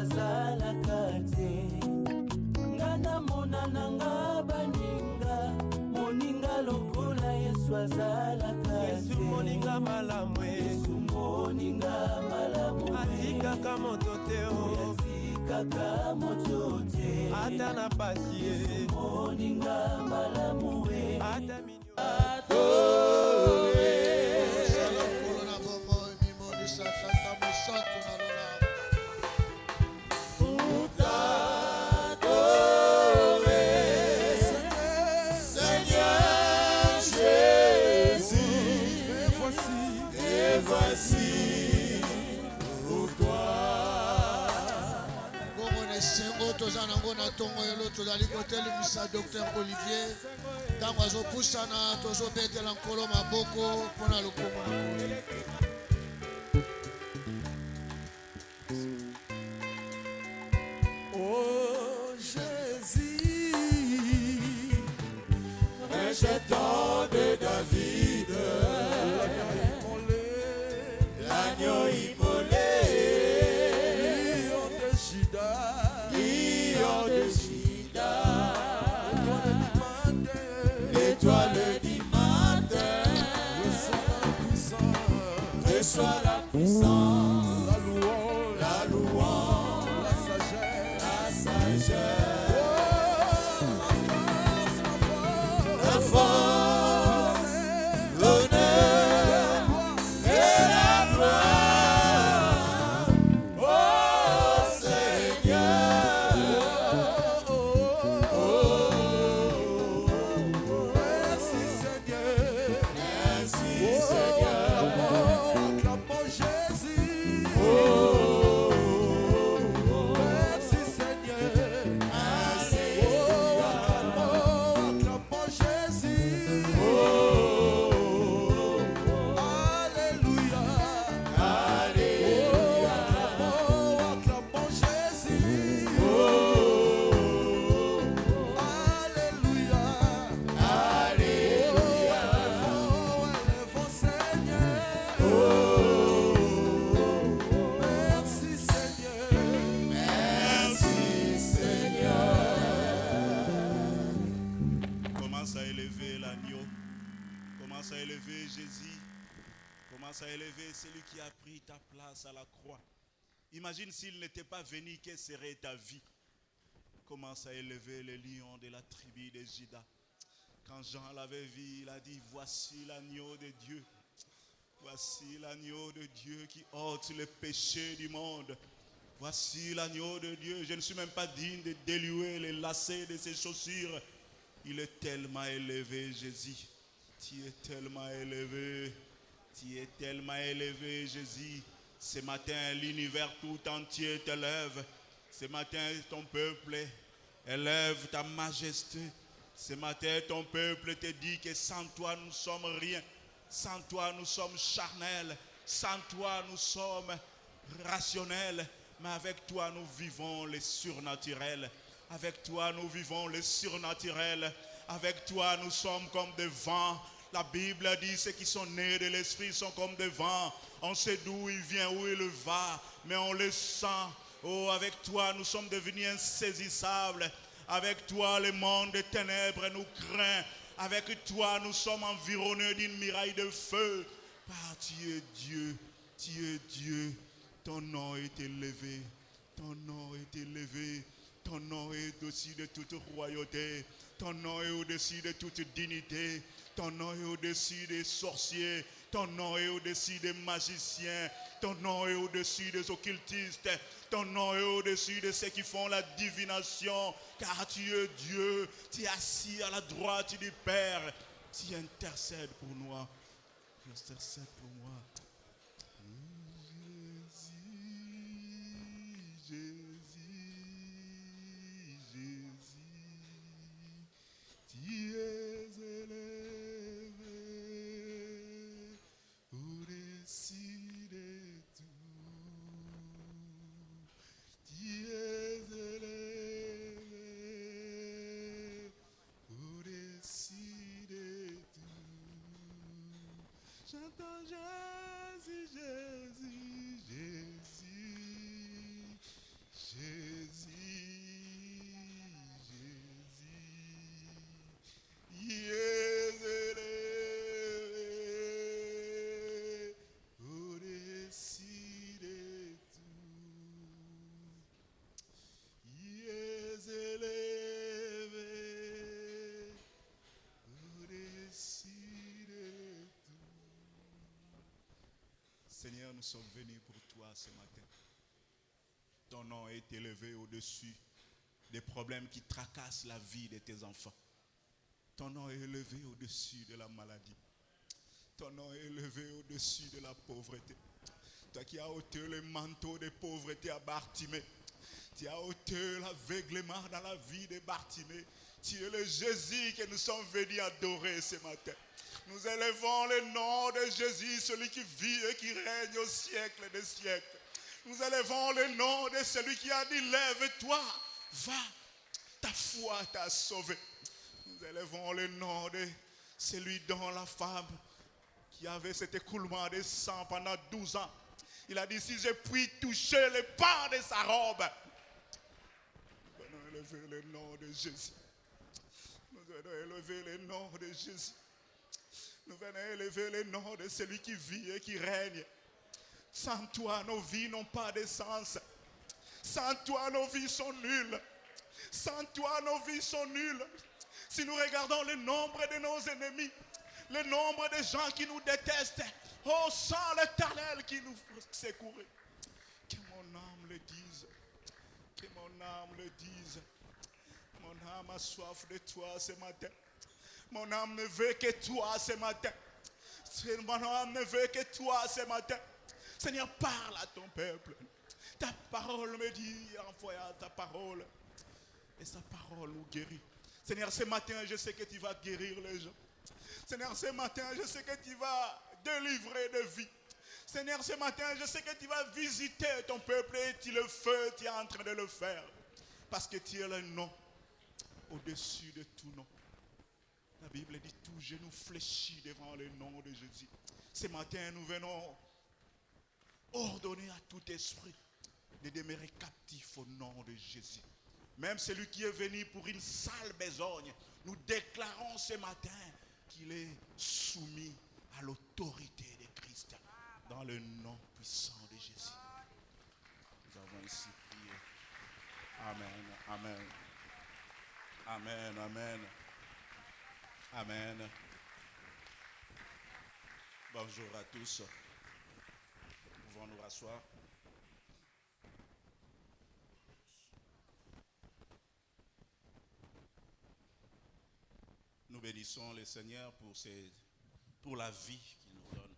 azalaka te. Ngana monana nga baninga, moninga lokola Yesu azalaka te. Yesu moninga malamu, Yesu moninga malamu, atikaka moto te o, atikaka moto te. ata na pasi Yesu moninga malamu, ata minyo. Voici pour toi. Sengo tozana ngona tongo yelo tozali kotel misa Docteur Olivier. Tango azopusana tozobetela nkolo maboko pona lokomo na Oh Jésus, rejetant de David, l'agneau immolé, lion de Juda, l'étoile du matin, reçois la puissance, la louange, la sagesse, la force, l'honneur et la gloire. Oh Seigneur, merci Seigneur, merci Seigneur. Acclamons Jésus. Merci Seigneur, merci. Acclamons Jésus. Alléluia, alléluia. Acclamons Jésus. Alléluia, alléluia. Élevons Seigneur. Merci Seigneur, merci Seigneur. Commence à élever l'agneau. Commence à élever Jésus. Commence à élever celui qui a pris ta place à la croix. Imagine s'il n'était pas venu, quelle serait ta vie? Commence à élever le lion de la tribu de Juda. Quand Jean l'avait vu, il a dit, voici l'agneau de Dieu. Voici l'agneau de Dieu qui ôte le péché du monde. Voici l'agneau de Dieu. Je ne suis même pas digne de délier les lacets de ses chaussures. Il est tellement élevé, Jésus. Tu es tellement élevé. Tu es tellement élevé, Jésus. Ce matin, l'univers tout entier te lève. Ce matin, ton peuple élève ta majesté. Ce matin, ton peuple te dit que sans toi, nous sommes rien. Sans toi, nous sommes charnels. Sans toi, nous sommes rationnels. Mais avec toi, nous vivons le surnaturel. Avec toi, nous vivons le surnaturel. Avec toi, nous sommes comme des vents. La Bible dit ceux qui sont nés de l'Esprit sont comme des vents. On sait d'où il vient, où il va, mais on le sent. Oh, avec toi, nous sommes devenus insaisissables. Avec toi, le monde des ténèbres nous craint. Avec toi, nous sommes environnés d'une muraille de feu. Car tu es Dieu, tu es Dieu. Ton nom est élevé, ton nom est élevé. Ton nom est au-dessus de toute royauté. Ton nom est au-dessus de toute dignité. Ton nom est au-dessus des sorciers. Ton nom est au-dessus des magiciens. Ton nom est au-dessus des occultistes. Ton nom est au-dessus de ceux qui font la divination. Car tu es Dieu. Tu es assis à la droite du Père. Tu intercèdes pour moi. Tu intercèdes pour moi. Tu es élevé au-dessus de tout. Tu es élevé au-dessus de tout. J'entends Jésus, Jésus, Jésus. élevé au-dessus de tout. Il est élevé au-dessus de tout. Seigneur, nous sommes venus pour toi ce matin. Ton nom est élevé au-dessus des problèmes qui tracassent la vie de tes enfants. Ton nom est élevé au-dessus de la maladie. Ton nom est élevé au-dessus de la pauvreté. Toi qui as ôté le manteau de pauvreté à Bartimée. Tu as ôté l'aveuglement dans la vie de Bartimée. Tu es le Jésus que nous sommes venus adorer ce matin. Nous élevons le nom de Jésus, celui qui vit et qui règne au siècle des siècles. Nous élevons le nom de celui qui a dit, lève-toi, va, ta foi t'a sauvé. Nous élevons le nom de celui dont la femme qui avait cet écoulement de sang pendant 12 ans. Il a dit, si je puis toucher le pan de sa robe. Nous allons élever le nom de Jésus. Nous allons élever le nom de Jésus. Nous venons élever le nom de celui qui vit et qui règne. Sans toi, nos vies n'ont pas de sens. Sans toi, nos vies sont nulles. Sans toi, nos vies sont nulles. Si nous regardons le nombre de nos ennemis, le nombre de gens qui nous détestent, oh, sans l'Éternel qui nous secourait. Que mon âme le dise. Que mon âme le dise. Mon âme a soif de toi ce matin. Mon âme ne veut que toi ce matin. Mon âme ne veut que toi ce matin. Seigneur, parle à ton peuple. Ta parole me dit, envoie ta parole. Et sa parole nous guérit. Seigneur, ce matin, je sais que tu vas guérir les gens. Seigneur, ce matin, je sais que tu vas délivrer de vie. Seigneur, ce matin, je sais que tu vas visiter ton peuple et tu le fais, tu es en train de le faire. Parce que tu es le nom au-dessus de tout nom. La Bible dit tout genou fléchit devant le nom de Jésus. Ce matin, nous venons ordonner à tout esprit de demeurer captif au nom de Jésus. Même celui qui est venu pour une sale besogne, nous déclarons ce matin qu'il est soumis à l'autorité de Christ dans le nom puissant de Jésus. Nous avons ici prié. Amen, amen. Amen, amen. Amen. Bonjour à tous. Nous pouvons nous rasseoir. Nous bénissons le Seigneur pour la vie qu'il nous donne.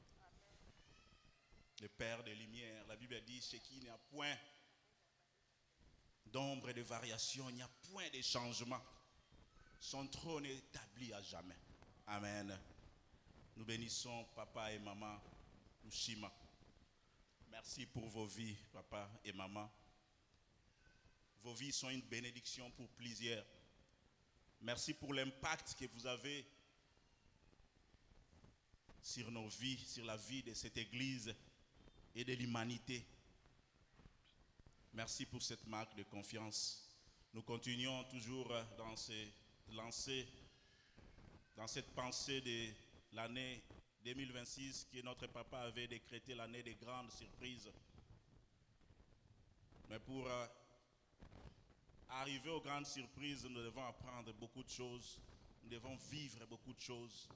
Le Père des Lumières, la Bible dit, chez qui il n'y a point d'ombre et de variation, il n'y a point de changement. Son trône est établi à jamais. Amen. Nous bénissons papa et maman Ushima. Merci pour vos vies, papa et maman. Vos vies sont une bénédiction pour plusieurs. Merci pour l'impact que vous avez sur nos vies, sur la vie de cette église et de l'humanité. Merci pour cette marque de confiance. Nous continuons toujours dans ces lancées, dans cette pensée de l'année 2026 que notre papa avait décrété l'année des grandes surprises. Mais pour arriver aux grandes surprises, nous devons apprendre beaucoup de choses. Nous devons vivre beaucoup de choses.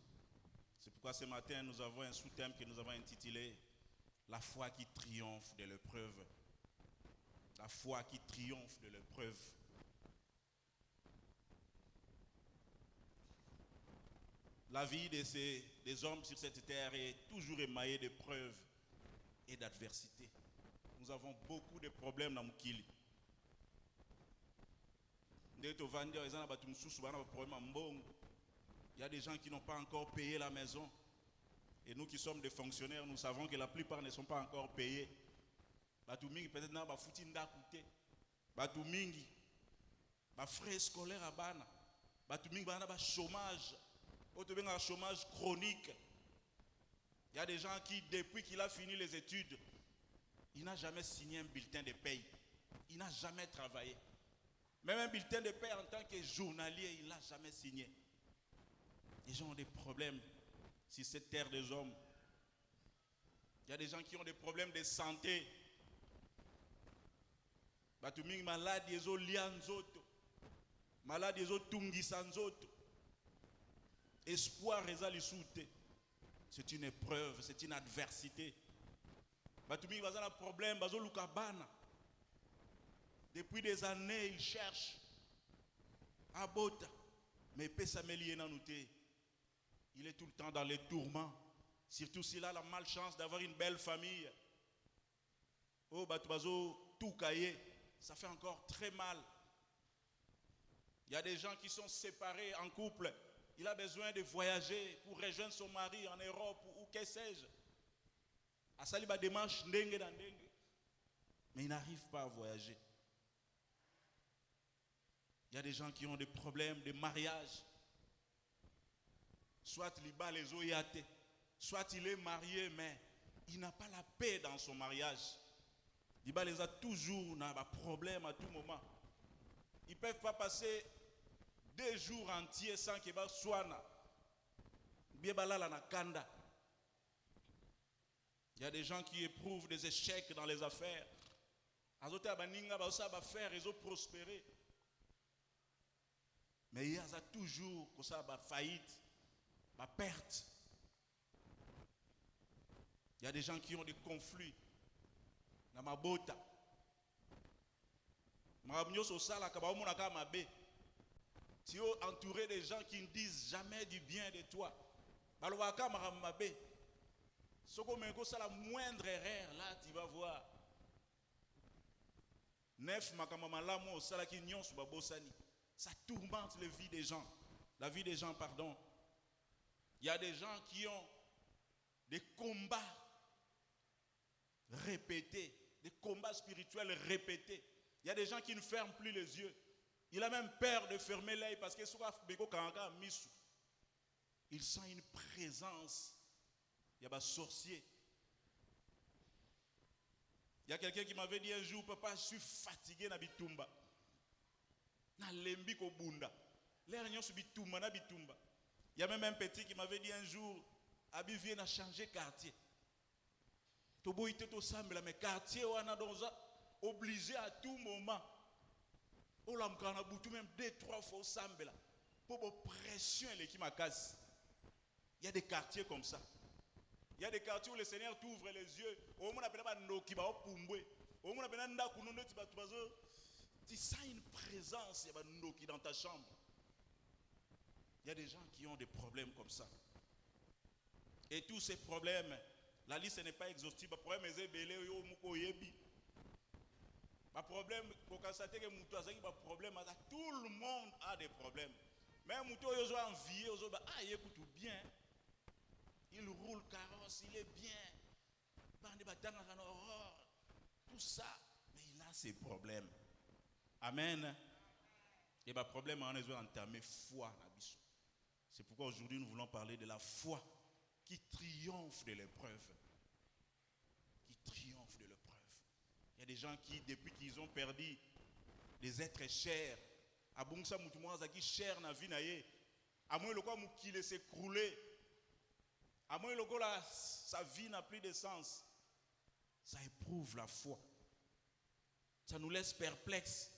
C'est pourquoi ce matin, nous avons un sous-thème que nous avons intitulé « La foi qui triomphe de l'épreuve ». La foi qui triomphe de l'épreuve. La vie des hommes sur cette terre est toujours émaillée d'épreuves et d'adversités. Nous avons beaucoup de problèmes dans Mukili. Il y a des gens qui n'ont pas encore payé la maison. Et nous qui sommes des fonctionnaires, nous savons que la plupart ne sont pas encore payés. Batumingi peut-être na ba futi nda coûté. Batumingi ba frais scolaires à bana. Batumingi bana ba chômage. Autobenga un chômage chronique. Il y a des gens qui depuis qu'il a fini les études, il n'a jamais signé un bulletin de paye. Il n'a jamais travaillé. Même un bulletin de paie en tant que journalier, il n'a jamais signé. Les gens ont des problèmes sur cette terre des hommes. Il y a des gens qui ont des problèmes de santé. Batuming malade, ils ont lianzoto. Malade, ils ont tungisanzoto. Espoir, ils ont c'est une épreuve, c'est une adversité. Batuming ils ont un problème, ils ont lukabana. Depuis des années, ils cherchent à Bota. Mais il est tout le temps dans les tourments. Surtout s'il a la malchance d'avoir une belle famille. Oh, Batubazo, tout caillé, ça fait encore très mal. Il y a des gens qui sont séparés en couple. Il a besoin de voyager pour rejoindre son mari en Europe ou que sais-je. À Saliba démarche dengue dans dengue. Mais il n'arrive pas à voyager. Il y a des gens qui ont des problèmes de mariage. Soit il bat les oyate, soit il est marié, mais il n'a pas la paix dans son mariage. Il les a toujours un problème à tout moment. Ils ne peuvent pas passer 2 jours entiers sans qu'il y ait soana. Il y a des gens qui éprouvent des échecs dans les affaires. Ils ont prospéré. Mais il y a toujours une faillite, une perte. Il y a des gens qui ont des conflits. Dans ma bota. Tu es entouré de gens qui ne disent jamais du bien de toi. Si tu la moindre erreur, là tu vas voir. Ça tourmente la vie des gens. La vie des gens, pardon. Il y a des gens qui ont des combats répétés, des combats spirituels répétés. Il y a des gens qui ne ferment plus les yeux. Il a même peur de fermer l'œil parce que il sent une présence. Il y a des sorciers. Il y a quelqu'un qui m'avait dit un jour, papa, je suis fatigué na bitumba. Na lembi ko bunda. L'air nyon su bitumba na bitumba. Il y a même un petit qui m'avait dit un jour, Abi vient à changer quartier. Tobo ite to sambela mais quartier wana donza obligé à tout moment. Ola mkana butu même 2-3 fois sambela. Pour pression les qui m'acasse. Il y a des quartiers comme ça. Il y a des quartiers où le Seigneur t'ouvre les yeux. Au moins appelle pas noki ba opumbwe. Au moins appelle nda kunondo tu sens une présence, il y a noki dans ta chambre. Il y a des gens qui ont des problèmes comme ça. Et tous ces problèmes, la liste n'est pas exhaustive. Le problème est que tout le monde a des problèmes. Même si vous avez envié, vous avez écoute bien. Il roule carrosse, il est bien. Tout ça, mais il a ses problèmes. Amen. Et le problème, on a entamé foi. C'est pourquoi aujourd'hui nous voulons parler de la foi qui triomphe de l'épreuve. Qui triomphe de l'épreuve. Il y a des gens qui, depuis qu'ils ont perdu des êtres chers, à Bungsa Moutoumouaza qui cher na vie naye, à moins le quoi qu'il s'écrouler, à moins le quoi sa vie n'a plus de sens, ça éprouve la foi. Ça nous laisse perplexes.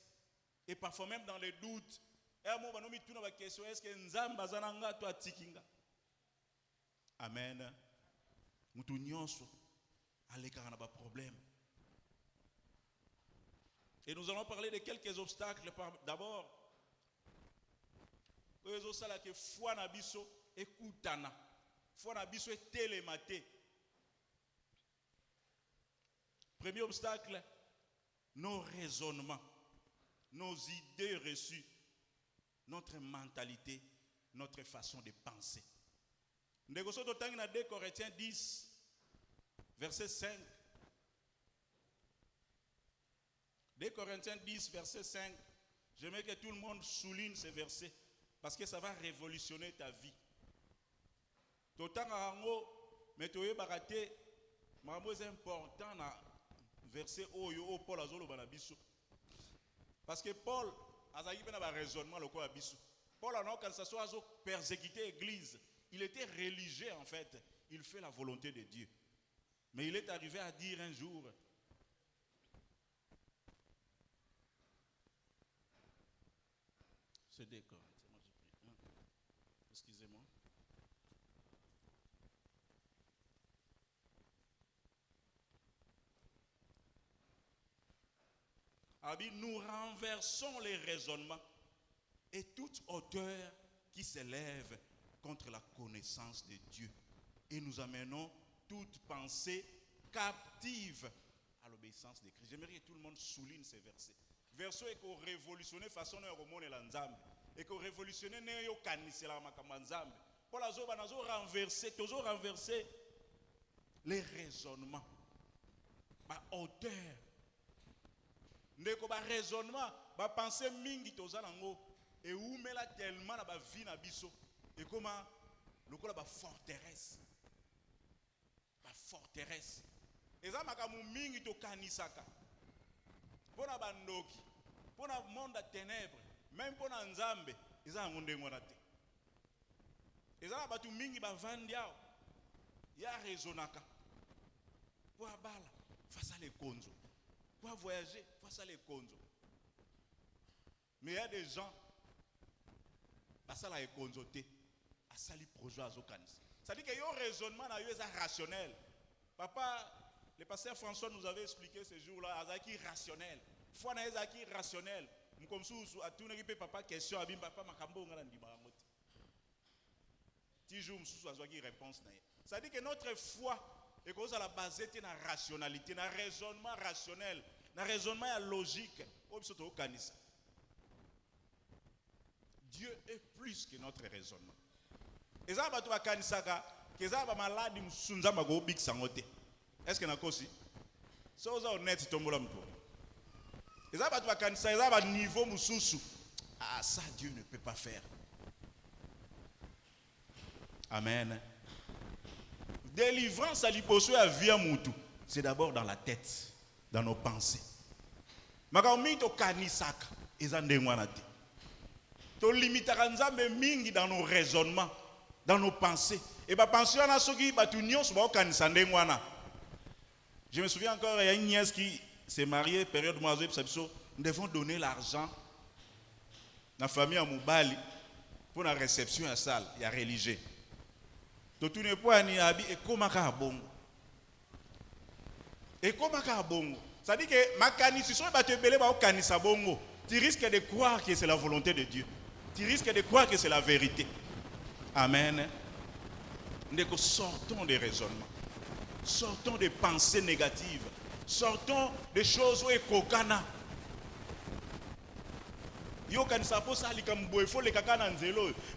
Et parfois même dans les doutes, est-ce que Nzamba zananga toi tikinga? Amen. Mutu nyonso aleka na ba problème. Et nous allons parler de quelques obstacles. D'abord, que foi na biso ekutana. Foi na biso est télématé. Premier obstacle, nos raisonnements, nos idées reçues, notre mentalité, notre façon de penser. Négocio dans 2 Corinthiens 10, verset 5. 2 Corinthiens 10, verset 5. J'aimerais que tout le monde souligne ce verset parce que ça va révolutionner ta vie. Totan arango, mais tu es important na verset oyo Paul azolo banabiso. Parce que Paul, azaki pena ba raisonnement loko abisu. Paul a quand ça soit persécuté l'église, il était religieux en fait. Il fait la volonté de Dieu. Mais il est arrivé à dire un jour, ce décor, excusez-moi. Nous renversons les raisonnements et toute hauteur qui s'élève contre la connaissance de Dieu. Et nous amenons toute pensée captive à l'obéissance de Christ. J'aimerais que tout le monde souligne ces versets. Verset qu'on révolutionne façon de remonter l'ensemble et qu'on révolutionne ne kanise la makambanzambe. Pour la zoba nazo renverser, toujours renverser les raisonnements. Ba hauteur. Ndeko ba raisonnement, ba pensée mingi toza nango et oumela tellement na ba vie na biso et comment lokola ba forteresse. Ba forteresse. Eza makamu mingi to kanisaka. Pona bandoki, pona monde à ténèbres, même pona nzambe, eza ngonde ngona te. Eza batu mingi ba vandiao. Ya raisonnaka. Pour abala face à les konzo. Pour voyager face à les konzo. Mais il y a des gens, ça la konzo te, à sali projet à zokanis. Ça dit que y a un raisonnement na yo rationnel. Papa, le pasteur François nous avait expliqué ce jour-là, azaki rationnel. Foi na azaki rationnel. Comme sous à tout n'équipe papa question abim papa makambo ngala ndima moti. Ti jour sous azaki réponse na. Ça dit que notre foi et cause à la base de la rationalité, na raisonnement rationnel, na raisonnement logique. Dieu est plus que notre raisonnement. Et ça va toi kanisaka, que ça va malade msunza mago big sangote. Est-ce que na kosi? Ça osa honnête tombola mpo. Et ça va toi kanisaka, ça va niveau mususu. Ah ça Dieu ne peut pas faire. Amen. Délivrance à l'hyposo à vie à moutou. C'est d'abord dans la tête, dans nos pensées. Makamito to kanisaka, ezandengwanate. To limitaka nzambe mingi dans nos raisonnements, dans nos pensées. Et ba pensée na soki batu nyonso ba kanisa ndengwana. Je me souviens encore, il y a une nièce qui s'est mariée période moiseau nous devons donner l'argent na famille à Moubali pour la réception à salle, il y a religieux. To tout ne pas ni abi et comment ka bongo. Et comment ka bongo. Ça dit que ma kanisi so ba te belé ba kanisa bongo. Tu risques de croire que c'est la volonté de Dieu. Tu risques de croire que c'est la vérité. Amen. Nous sortons des raisonnements. Sortons des pensées négatives. Sortons des choses où est kokana.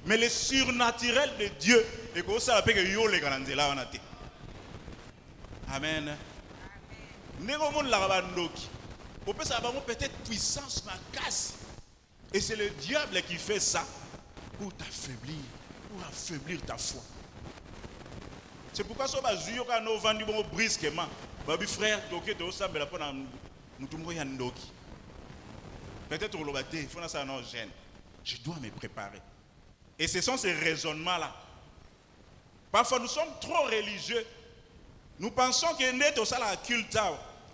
Mais le surnaturel de Dieu est que ça appelle yo le kananzela wanate. Amen. Négomo la bandoki. On peut savoir peut-être puissance ma casse. Et c'est le diable qui fait ça pour t'affaiblir, pour affaiblir ta foi. C'est pourquoi ça va jouer quand nous vendons brusquement. Babi frère, toké to ça bela pona mutumgo ya ndoki. Peut-être au lobate, il faut ça non gêne. Je dois me préparer. Et ce sont ces raisonnements là. Parfois nous sommes trop religieux. Nous pensons que net au sala culte.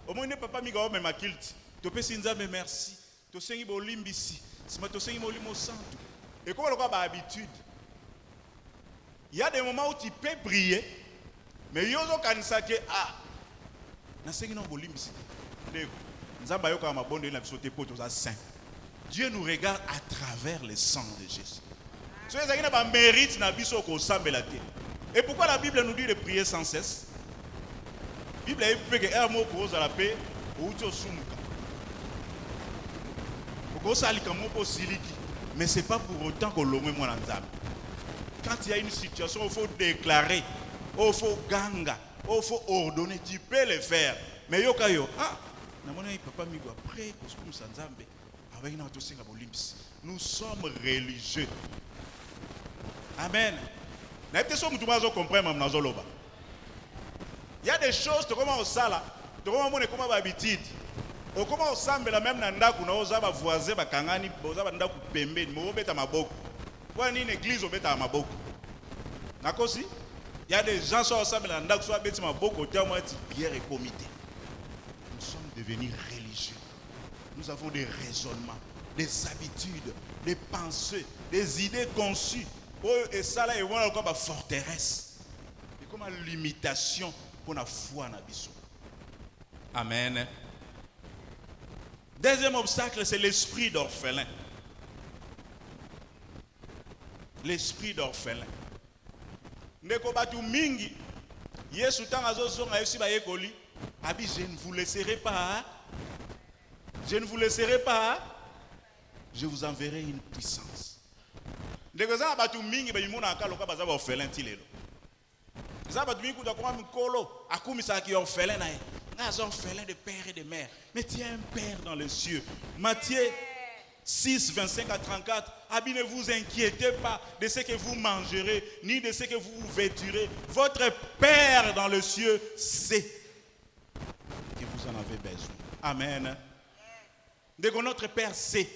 Au moins ne papa mi ga même culte. To pe sinza me merci. To sengi bo limbisi. Sima to sengi mo limo santo. Et comment le quoi ba habitude. Il y a des moments où tu peux prier, mais il y a des kanisa que ah na sengi no bo limbisi. Nzamba yo kama bondo na bisote poto za saint. Dieu nous regarde à travers le sang de Jésus. So ezaki na ba mérite na biso ko sambela te. Et pourquoi la Bible nous dit de prier sans cesse? La Bible dit que un mot pour la paix ou tu sumuka. Pourquoi ça li comme mot siliki? Mais c'est pas pour autant que l'homme moi nzambe. Quand il y a une situation, il faut déclarer, il faut ganga, il faut ordonner, tu peux le faire. Mais yokayo, ah, papa migo après, avec notre nous sommes religieux. Amen. Il y a des choses, tu commences au sala, tu commences à habitude. okoma osambela même na ndako na oza ba voisin bakangani boza ba ndako pembeni mo beta maboko kwa nini église obeta maboko nakosi il y a des gens soit osambela na ndako soit beti maboko te moi ti bière et comité. Nous sommes devenus religieux, nous avons des raisonnements, des habitudes, des pensées, des idées conçues et ça là et voilà comme une forteresse et comme une limitation pour la foi na biso. Amen. Deuxième obstacle, c'est l'esprit d'orphelin. L'esprit d'orphelin. Ndeko batu mingi, Yesu tanga zonga yesi ba yekoli, abi je ne vous laisserai pas. Je ne vous laisserai pas. Je vous enverrai une puissance. Ndeko za batu mingi ba yimona akaloka baza ba orphelin ti lelo. Za batu mingi kuta kwa mikolo, akumisa ki orphelin na ye. Nous orphelins de père et de mère. Mais tu es un père dans les cieux. Matthieu 6, 25 à 34. Abi, ne vous inquiétez pas de ce que vous mangerez, ni de ce que vous vous vêtirez. Votre Père dans les cieux sait que vous en avez besoin. Amen. Dès que notre Père sait,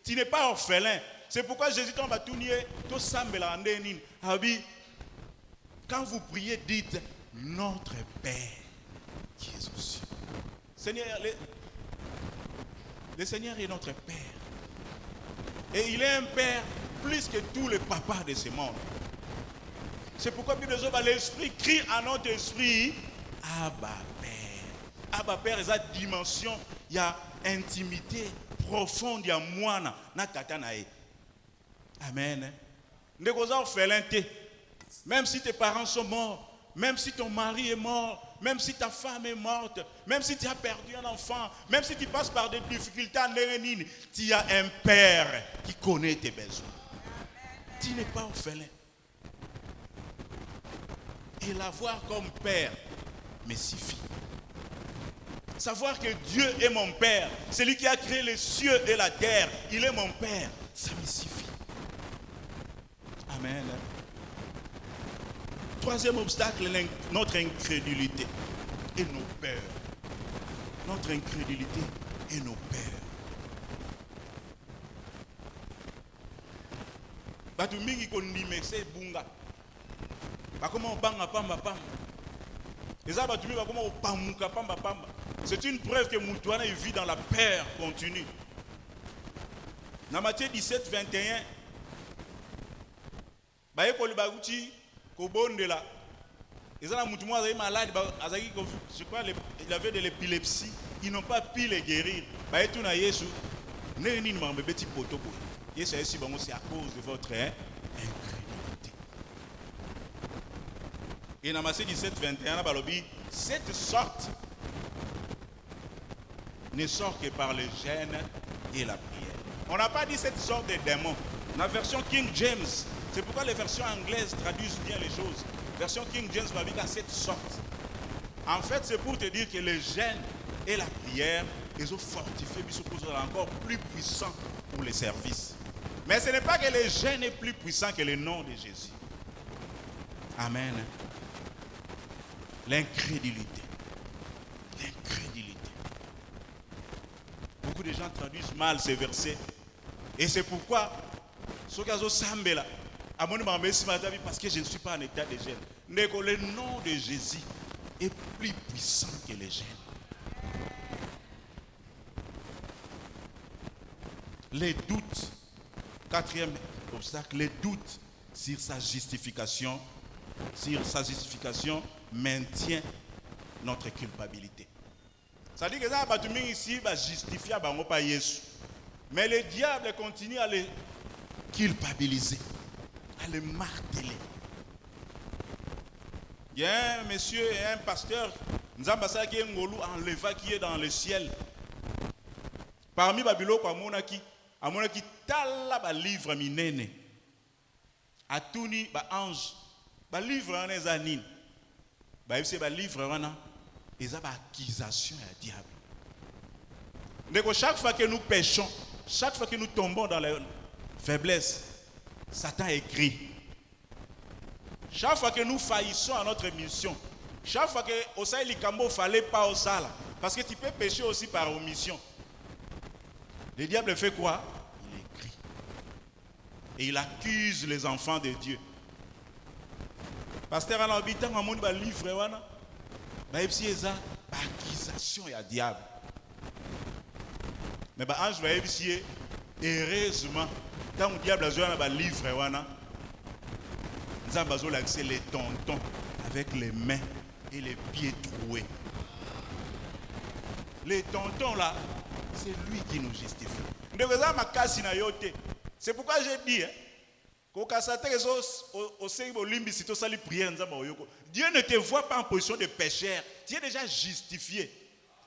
tu n'es pas orphelin. C'est pourquoi Jésus t'en va tout nier. Tout semble en dénin. Abi, quand vous priez, dites notre Père qui est aux cieux. Seigneur, le Seigneur est notre Père. Et il est un Père plus que tous les papas de ce monde. C'est pourquoi l'Esprit crie à notre esprit, Abba Père. Abba Père, il y a dimension, il y a intimité profonde, il y a moine, na tatanae. Amen. Même si tes parents sont morts, même si ton mari est mort, même si ta femme est morte, même si tu as perdu un enfant, même si tu passes par des difficultés en Nérénine, tu as un Père qui connaît tes besoins. Tu n'es pas orphelin. Et l'avoir comme Père me suffit. Savoir que Dieu est mon Père, celui qui a créé les cieux et la terre, il est mon Père, ça me suffit. Amen. Troisième obstacle, notre incrédulité et nos peurs. Notre incrédulité et nos peurs. Batu mingi kondime se bunga. Bakoma obanga pamba pamba. Eza batu mingi bakoma opamuka pamba pamba. C'est une preuve que Moutouana vit dans la peur continue. Dans Matthieu 17, 21, Baekoli Bagouti, Kobondela, ils ont malade, je crois qu'il avait de l'épilepsie, ils n'ont pas pu les guérir. C'est à cause de votre incrédulité. Et dans Matthieu 17, 21, cette sorte ne sort que par le jeûne et la prière. On n'a pas dit cette sorte de démon. La version King James, c'est pourquoi les versions anglaises traduisent bien les choses. La version King James va dire à cette sorte. En fait, c'est pour te dire que le jeûne et la prière, ils ont fortifié, ils sont encore plus puissants pour les services. Mais ce n'est pas que le jeûne est plus puissant que le nom de Jésus. Amen. L'incrédulité. L'incrédulité. Beaucoup de gens traduisent mal ces versets. Et c'est pourquoi, ce cas Sambela, parce que je ne suis pas en état de jeûne. Le nom de Jésus est plus puissant que le jeûne. Les doutes, quatrième obstacle, les doutes sur sa justification maintient notre culpabilité. Ça dit que ça va ici justifier pas Jésus. Mais le diable continue à les culpabiliser, à les marteler. Il y a un monsieur et un pasteur, Nzambasa qui est Ngolu enleva qui est dans le ciel. Parmi Babylone, Amonaki tala ba livre minene. Atuni ba ange, ba livre en ezanine. Ba livre wana, eza ba accusation à diable. Donc chaque fois que nous péchons, chaque fois que nous tombons dans la faiblesse, Satan écrit. Chaque fois que nous faillissons à notre mission, chaque fois que au Likambo fallait pas au sala, parce que tu peux pécher aussi par omission. Le diable fait quoi? Il écrit. Et il accuse les enfants de Dieu. Pasteur en habitant à mon livre, wana, si eza accusation ya diable. Mais ange va ébisier, heureusement, quand le diable a joué dans le livre, nous avons l'accès les tontons avec les mains et les pieds troués. Les tontons là, c'est lui qui nous justifie. C'est pourquoi j'ai dit, Dieu ne te voit pas en position de pécheur. Tu es déjà justifié.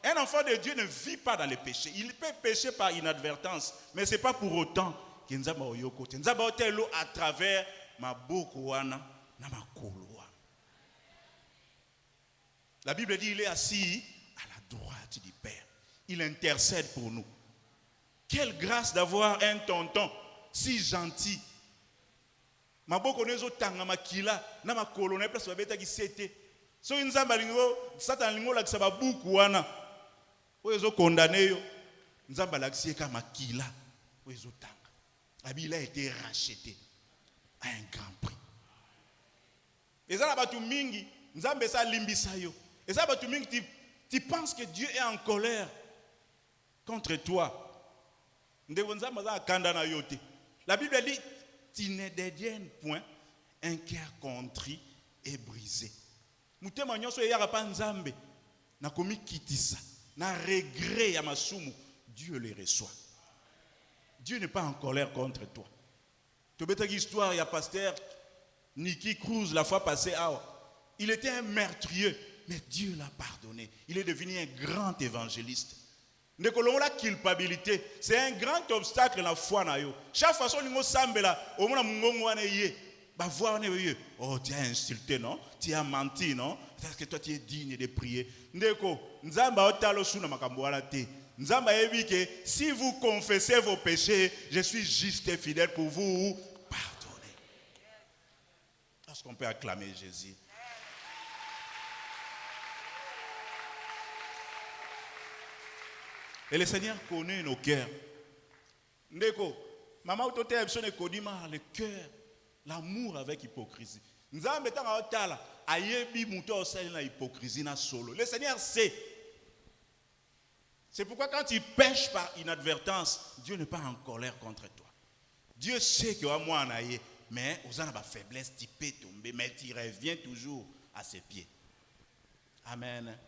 Un enfant de Dieu ne vit pas dans le péché. Il peut pécher par inadvertance, mais ce n'est pas pour autant qu'il nous a oyoko. Nous avons l'eau à travers ma boukoana, na ma koloa. La Bible dit il est assis à la droite du Père. Il intercède pour nous. Quelle grâce d'avoir un tonton si gentil. Ma bokonezo tanga makila na ma kolona place babeta ki sete. So inzamba lingo satan lingo la kisaba boukoana. Oyezo condamné yo. Nzamba lakisi ka makila. Oyezo tanga. Il a été racheté à un grand prix. Et ça, la mingi, nzambe sa limbisa yo. Et ça, la mingi, tu penses que Dieu est en colère contre toi. La Bible dit, tu ne dédaignes point un cœur contrit et brisé. Mutema nyonso yara pa nzambe na komi kitisa na regret ya masumu, Dieu les reçoit. Dieu n'est pas en colère contre toi. Tu as une histoire, il y a pasteur Nicky Cruz la fois passée. Il était un meurtrier, mais Dieu l'a pardonné. Il est devenu un grand évangéliste. La culpabilité, c'est un grand obstacle dans la foi. Chaque fois que nous sommes là, au moins oh, tu as insulté, non? Tu as menti, non? Parce que toi, tu es digne de prier. Si vous confessez vos péchés, je suis juste et fidèle pour vous pardonner. Est-ce qu'on peut acclamer Jésus? Et le Seigneur connaît nos cœurs. Ndeko, maman otote ebsone kodima le cœur, l'amour avec hypocrisie. Nzambe tanga otala ayebi muto osali na hypocrisie na solo. Le Seigneur sait. C'est pourquoi quand tu pêches par inadvertance, Dieu n'est pas en colère contre toi. Dieu sait que moi en aïe, mais aux gens de faiblesse, tu peux tomber, mais tu reviens toujours à ses pieds. Amen.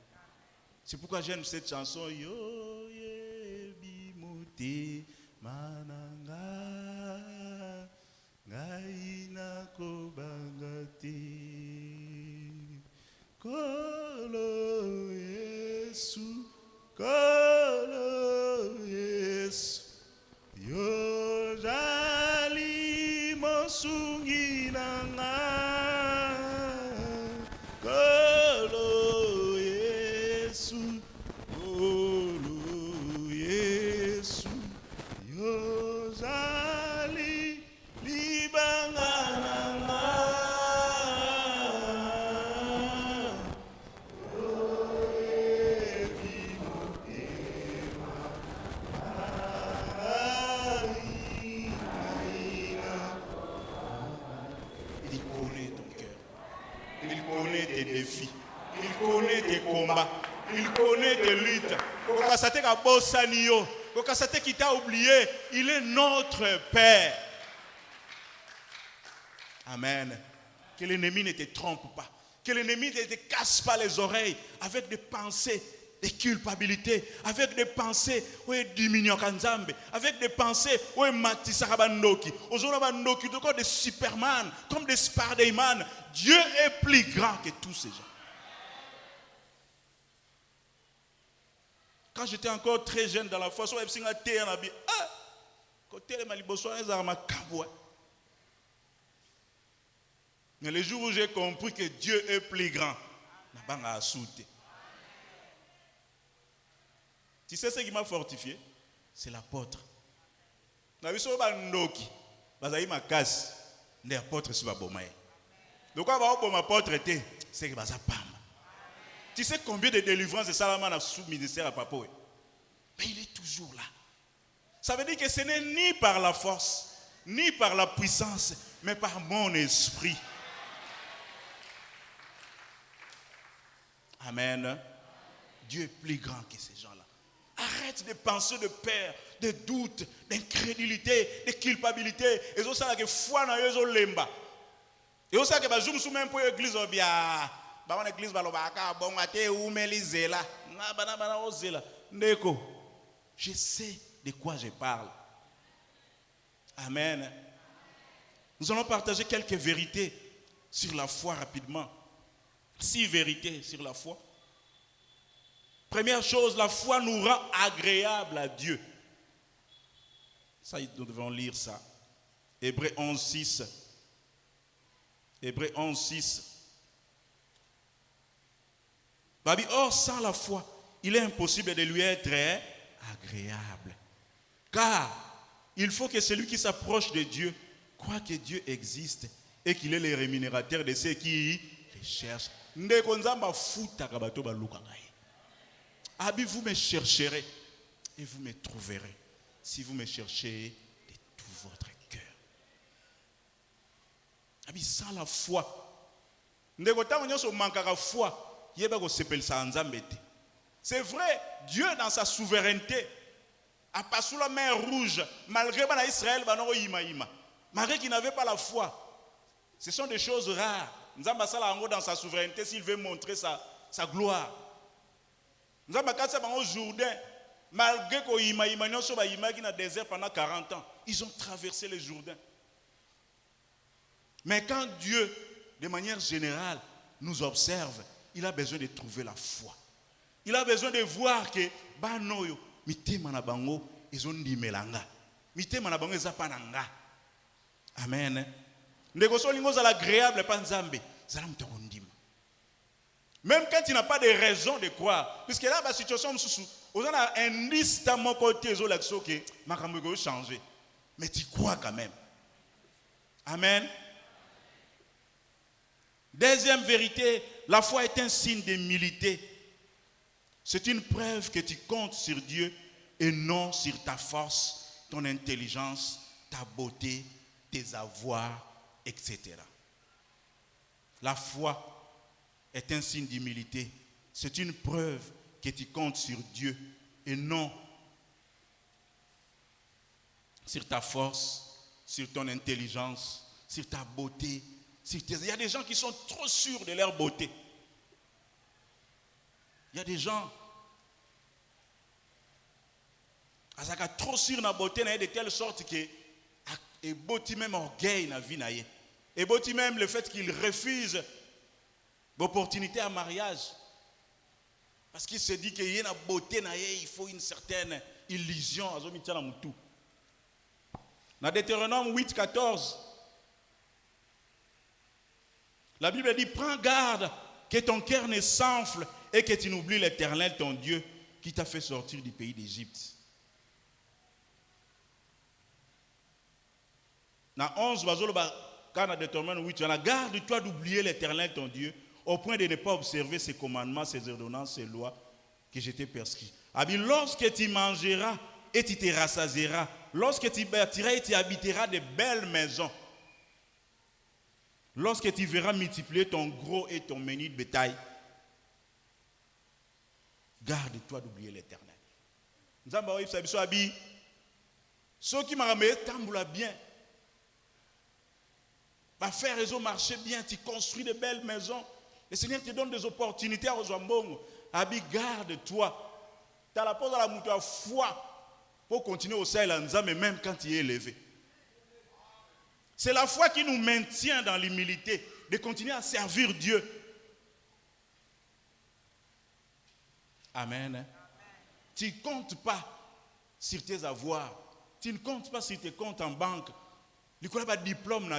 C'est pourquoi j'aime cette chanson. Yo yebi muti mananga ngaina kobangati kolo Yesu kolo Yesu yo jali mosungi nanga kolo Yesu kolo Yesu yo jali libanga nanga tes défis, il connaît tes combats, il connaît tes luttes. Qui t'a oublié, il est notre Père. Amen. Que l'ennemi ne te trompe pas, que l'ennemi ne te casse pas les oreilles avec des pensées de culpabilité, avec des pensées avec des pensées comme des Superman, comme des Spider-Man. Dieu est plus grand que tous ces gens. Quand j'étais encore très jeune dans la foi, mais le jour où j'ai compris que Dieu est plus grand, tu sais ce qui m'a fortifié? C'est l'apôtre. Donc, c'est que tu sais combien de délivrances de Salomon a sous ministère à Papa? Mais il est toujours là. Ça veut dire que ce n'est ni par la force, ni par la puissance, mais par mon esprit. Amen. Dieu est plus grand que ces gens-là. Arrête de penser de peur, de doute, d'incrédulité, de culpabilité. Et c'est ça que foi na yo lemba. Et c'est ça que bazum sou même pour l'église obia. Ba on église balobaka bon ate umelizela. Na bana ozela. Ndeko. Je sais de quoi je parle. Amen. Nous allons partager quelques vérités sur la foi rapidement. 6 vérités sur la foi. Première chose, la foi nous rend agréable à Dieu. Ça, nous devons lire ça. Hébreux 11, 6. Hébreux 11, 6. Or, sans la foi, il est impossible de lui être agréable. Car il faut que celui qui s'approche de Dieu croit que Dieu existe et qu'il est le rémunérateur de ceux qui le cherchent. Abi, vous me chercherez et vous me trouverez si vous me cherchez de tout votre cœur. Abi, sans la foi, c'est vrai, Dieu dans sa souveraineté a passé la mer rouge malgré Israël, malgré qu'il n'avait pas la foi. Ce sont des choses rares. Dans sa souveraineté, s'il veut montrer sa gloire. Nous avons au Jourdain, malgré qu'ils dans le désert pendant 40 ans, ils ont traversé le Jourdain. Mais quand Dieu, de manière générale, nous observe, il a besoin de trouver la foi. Il a besoin de voir que banoyo mitema na bango ezondimelanga. Mitema na bango ezapananga. Amen. Ndeko lingo za l'agréable pa nzambe, zala mutondima. Même quand il n'a pas de raison de croire. Puisque là, la situation, on a un liste à mon côté, que ma caméra changer. Mais tu crois quand même. Amen. Deuxième vérité, la foi est un signe d'humilité. C'est une preuve que tu comptes sur Dieu et non sur ta force, ton intelligence, ta beauté, tes avoirs, etc. La foi est un signe d'humilité. C'est une preuve que tu comptes sur Dieu et non sur ta force, sur ton intelligence, sur ta beauté. Il y a des gens qui sont trop sûrs de leur beauté. Il y a des gens qui sont trop sûrs de la beauté de telle sorte que et beauté même orgueil na vie na ye. Et beauté même le fait qu'ils refusent l'opportunité à mariage. Parce qu'il se dit qu'il y a une beauté, il faut une certaine illusion. Dans Deutéronome 8, 14, la Bible dit, prends garde que ton cœur ne s'enfle et que tu n'oublies l'Éternel, ton Dieu, qui t'a fait sortir du pays d'Égypte. Dans 11, garde-toi d'oublier l'Éternel, ton Dieu, au point de ne pas observer ses commandements, ses ordonnances, ses lois que je t'ai prescrits. Lorsque tu mangeras et tu te rassasieras, lorsque tu bâtiras et tu habiteras de belles maisons, lorsque tu verras multiplier ton gros et ton menu de bétail, garde-toi d'oublier l'Éternel. Ceux qui m'ont bien, faire les marcher bien, tu construis de belles maisons. Le Seigneur te donne des opportunités à Ozambongo. Abi, garde-toi. Tu as la pose à la mouture foi pour continuer au ciel en disant, mais même quand il est élevé. C'est la foi qui nous maintient dans l'humilité, de continuer à servir Dieu. Amen. Amen. Tu ne comptes pas sur tes avoirs. Tu ne comptes pas sur tes comptes en banque. Tu n'as pas de diplôme,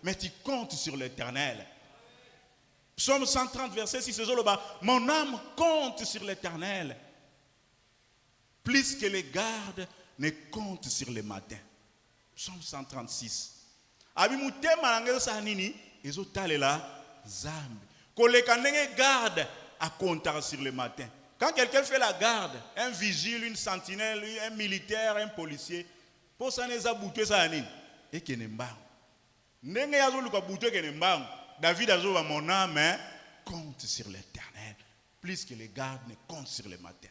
mais tu comptes sur l'Éternel. Psaume 130, verset 6, mon âme compte sur l'Éternel, plus que les gardes ne comptent sur les matins. Psaume 136. Garde à compter sur le matin. Quand quelqu'un fait la garde, un vigile, une sentinelle, un militaire, un policier, pour ça ne ça bouter ça nini et que ne mbang. Ndenge yazo luka bouter que ne mbang. David a dit mon âme compte sur l'Éternel, plus que les gardes ne comptent sur les matins.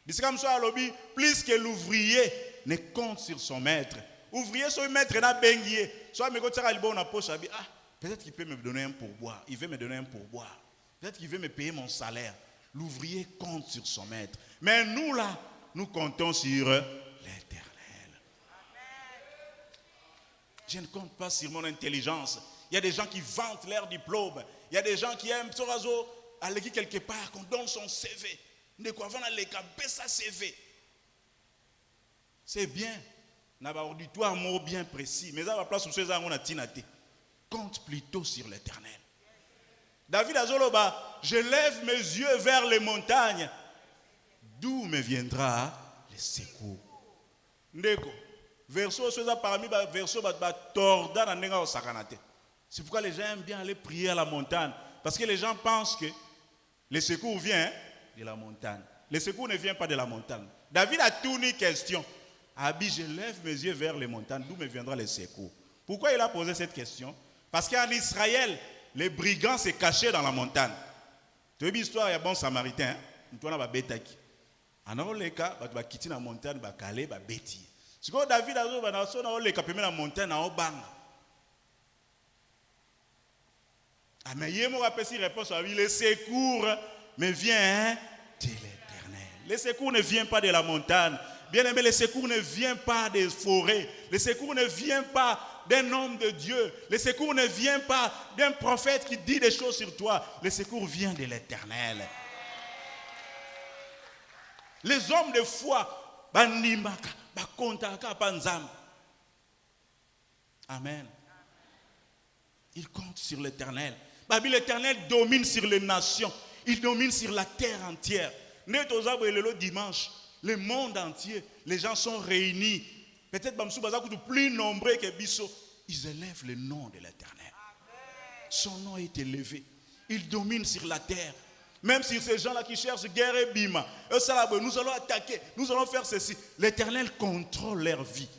C'est comme ça à l'objet, plus que l'ouvrier ne compte sur son maître. Ouvrier, son maître n'a bengié. Soit me côté à l'ibon na poche, ah, peut-être qu'il peut me donner un pourboire. Il veut me donner un pourboire. Peut-être qu'il veut me payer mon salaire. L'ouvrier compte sur son maître. Mais nous là, nous comptons sur l'Éternel. Je ne compte pas sur mon intelligence. Il y a des gens qui vantent leur diplôme. Il y a des gens qui aiment aller quelque part, qu'on donne son CV. C'est bien. On a un auditoire mot bien précis. Mais à la place où c'est ça, on a tinaté. Compte plutôt sur l'Éternel. David Azoloba, je lève mes yeux vers les montagnes. D'où me viendra le secours? Ndeko. Verso, c'est ça parmi verso, torda na nenga osakanate. C'est pourquoi les gens aiment bien aller prier à la montagne. Parce que les gens pensent que le secours vient de la montagne. Le secours ne vient pas de la montagne. David a tourné une question. Abi, je lève mes yeux vers les montagnes. D'où me viendra le secours? Pourquoi il a posé cette question? Parce qu'en Israël, les brigands se cachaient dans la montagne. Tu as vu l'histoire, il y a bon samaritain. Tu as vu Betaki. Alors, les cas, tu vas quitter la montagne, tu vas caler, tu vas bêtir. Si David a dit, tu vas la montagne en banga. Ah, mais il y a une réponse à lui. Le secours me vient de l'Éternel. Le secours ne vient pas de la montagne. Bien aimé, le secours ne vient pas des forêts. Le secours ne vient pas d'un homme de Dieu. Le secours ne vient pas d'un prophète qui dit des choses sur toi. Le secours vient de l'Éternel. Les hommes de foi, amen. Ils comptent sur l'Éternel. L'Éternel domine sur les nations. Il domine sur la terre entière. Le dimanche, le monde entier, les gens sont réunis. Peut-être plus nombreux que Bisso. Ils élèvent le nom de l'Éternel. Son nom est élevé. Il domine sur la terre. Même si ces gens-là qui cherchent guerre et bima, nous allons attaquer, nous allons faire ceci. L'Éternel contrôle leur vie.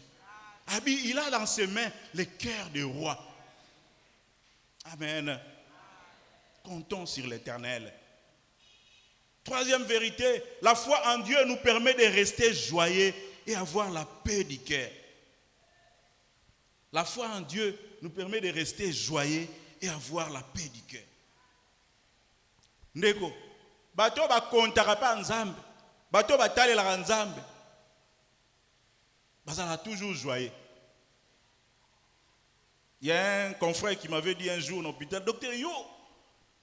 Il a dans ses mains le cœur des rois. Amen. Comptons sur l'Éternel. Troisième vérité, la foi en Dieu nous permet de rester joyeux et avoir la paix du cœur. La foi en Dieu nous permet de rester joyeux et avoir la paix du cœur. Ndeko, bato ba kontaka pa nzambe, bato ba talela nzambe. Bazala toujours joyeux. Il y a un confrère qui m'avait dit un jour dans l'hôpital, docteur yo,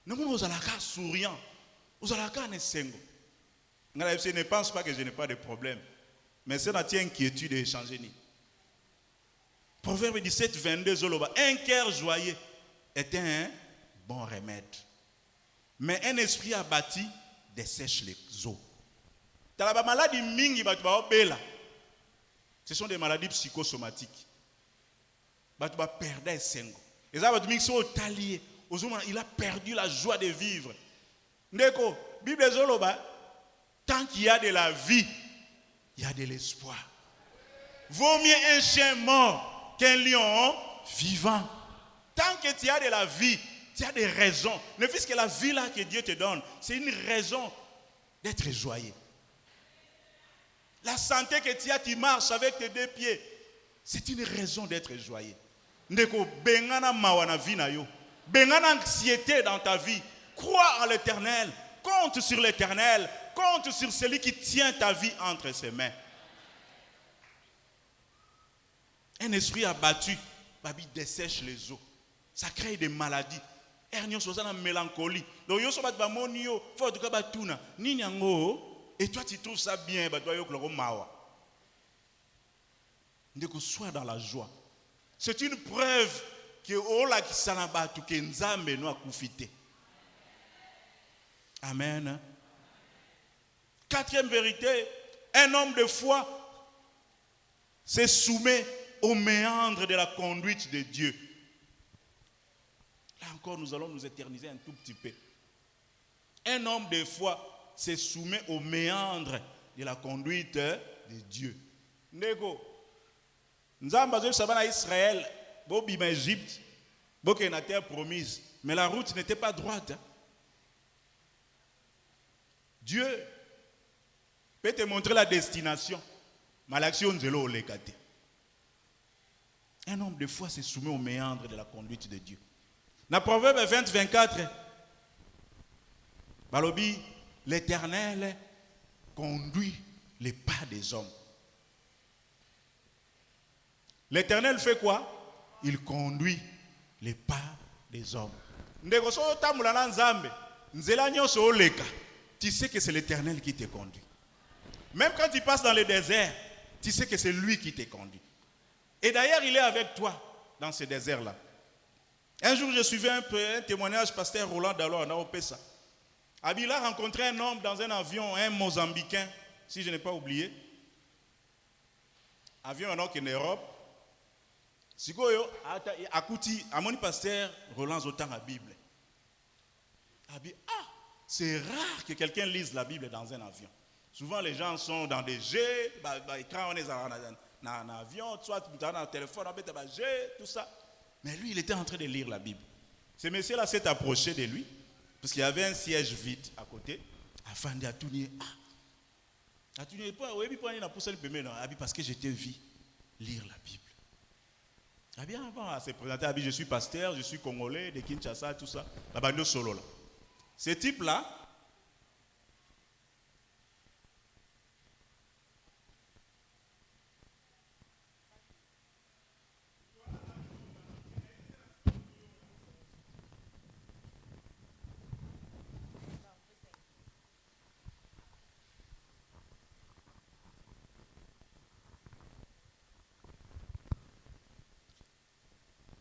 nous allons souriant, nous allons nesengo. Je ne pense pas que je n'ai pas de problème, mais c'est notre inquiétude d'échanger. Proverbe 17, 22, Zoloba, un cœur joyeux est un bon remède. Mais un esprit abattu dessèche les eaux. Talaba maladie mingi batuba obela. Ce sont des maladies psychosomatiques. Batuba perdait sengo. Et ça batu mingi so talié. Il a perdu la joie de vivre. Ndeko, Bible zoloba, tant qu'il y a de la vie, il y a de l'espoir. Vaut mieux un chien mort qu'un lion vivant. Tant que tu as de la vie, tu as des raisons. Ne fût-ce que la vie là que Dieu te donne, c'est une raison d'être joyeux. La santé que tu as, tu marches avec tes deux pieds, c'est une raison d'être joyeux. Ndeko, bengana mawana vie na yo. Bengana anxiété dans ta vie. Crois en l'Éternel. Compte sur l'Éternel. Compte sur celui qui tient ta vie entre ses mains. Un esprit abattu, babi dessèche les eaux. Ça crée des maladies. Ernio sozana mélancolie. Donc yo so bat ba monio, faut de ka batuna. Ni nyango et toi tu trouves ça bien, ba toi yo kloko mawa. Ndeko sois dans la joie. C'est une preuve que ola ki sanaba tu ke nzambe no akufite. Amen. Quatrième vérité, un homme de foi se soumet aux méandres de la conduite de Dieu. Là encore, nous allons nous éterniser un tout petit peu. Un homme de foi se soumet aux méandres de la conduite de Dieu. Ndeko, Nzamba Dieu sabana Israël, bobima Égypte, boke na terre promise, mais la route n'était pas droite. Dieu peut te montrer la destination, mais l'action de l'eau les gâté. Un nombre de fois se soumet aux méandres de la conduite de Dieu. Dans Proverbe 20-24, Balobi, l'Éternel conduit les pas des hommes. L'Éternel fait quoi? Il conduit les pas des hommes. Tu sais que c'est l'Éternel qui te conduit. Même quand tu passes dans le désert, tu sais que c'est lui qui te conduit. Et d'ailleurs, il est avec toi dans ce désert-là. Un jour, je suivais un témoignage, pasteur Roland Dalo, à Naopesa. Il a rencontré un homme dans un avion, un Mozambicain, si je n'ai pas oublié. Avion en Europe. Si vous écoutez, à mon pasteur Roland Zotan la Bible. C'est rare que quelqu'un lise la Bible dans un avion. Souvent, les gens sont dans des jets, quand on est dans un avion, soit dans un téléphone, tout ça. Mais lui, il était en train de lire la Bible. Ce monsieur-là s'est approché de lui, parce qu'il y avait un siège vide à côté, afin de tourner. Parce que je t'ai vu lire la Bible. Avant, s'est présenté, je suis pasteur, je suis congolais, de Kinshasa, tout ça. La bande solo là. Ce type-là,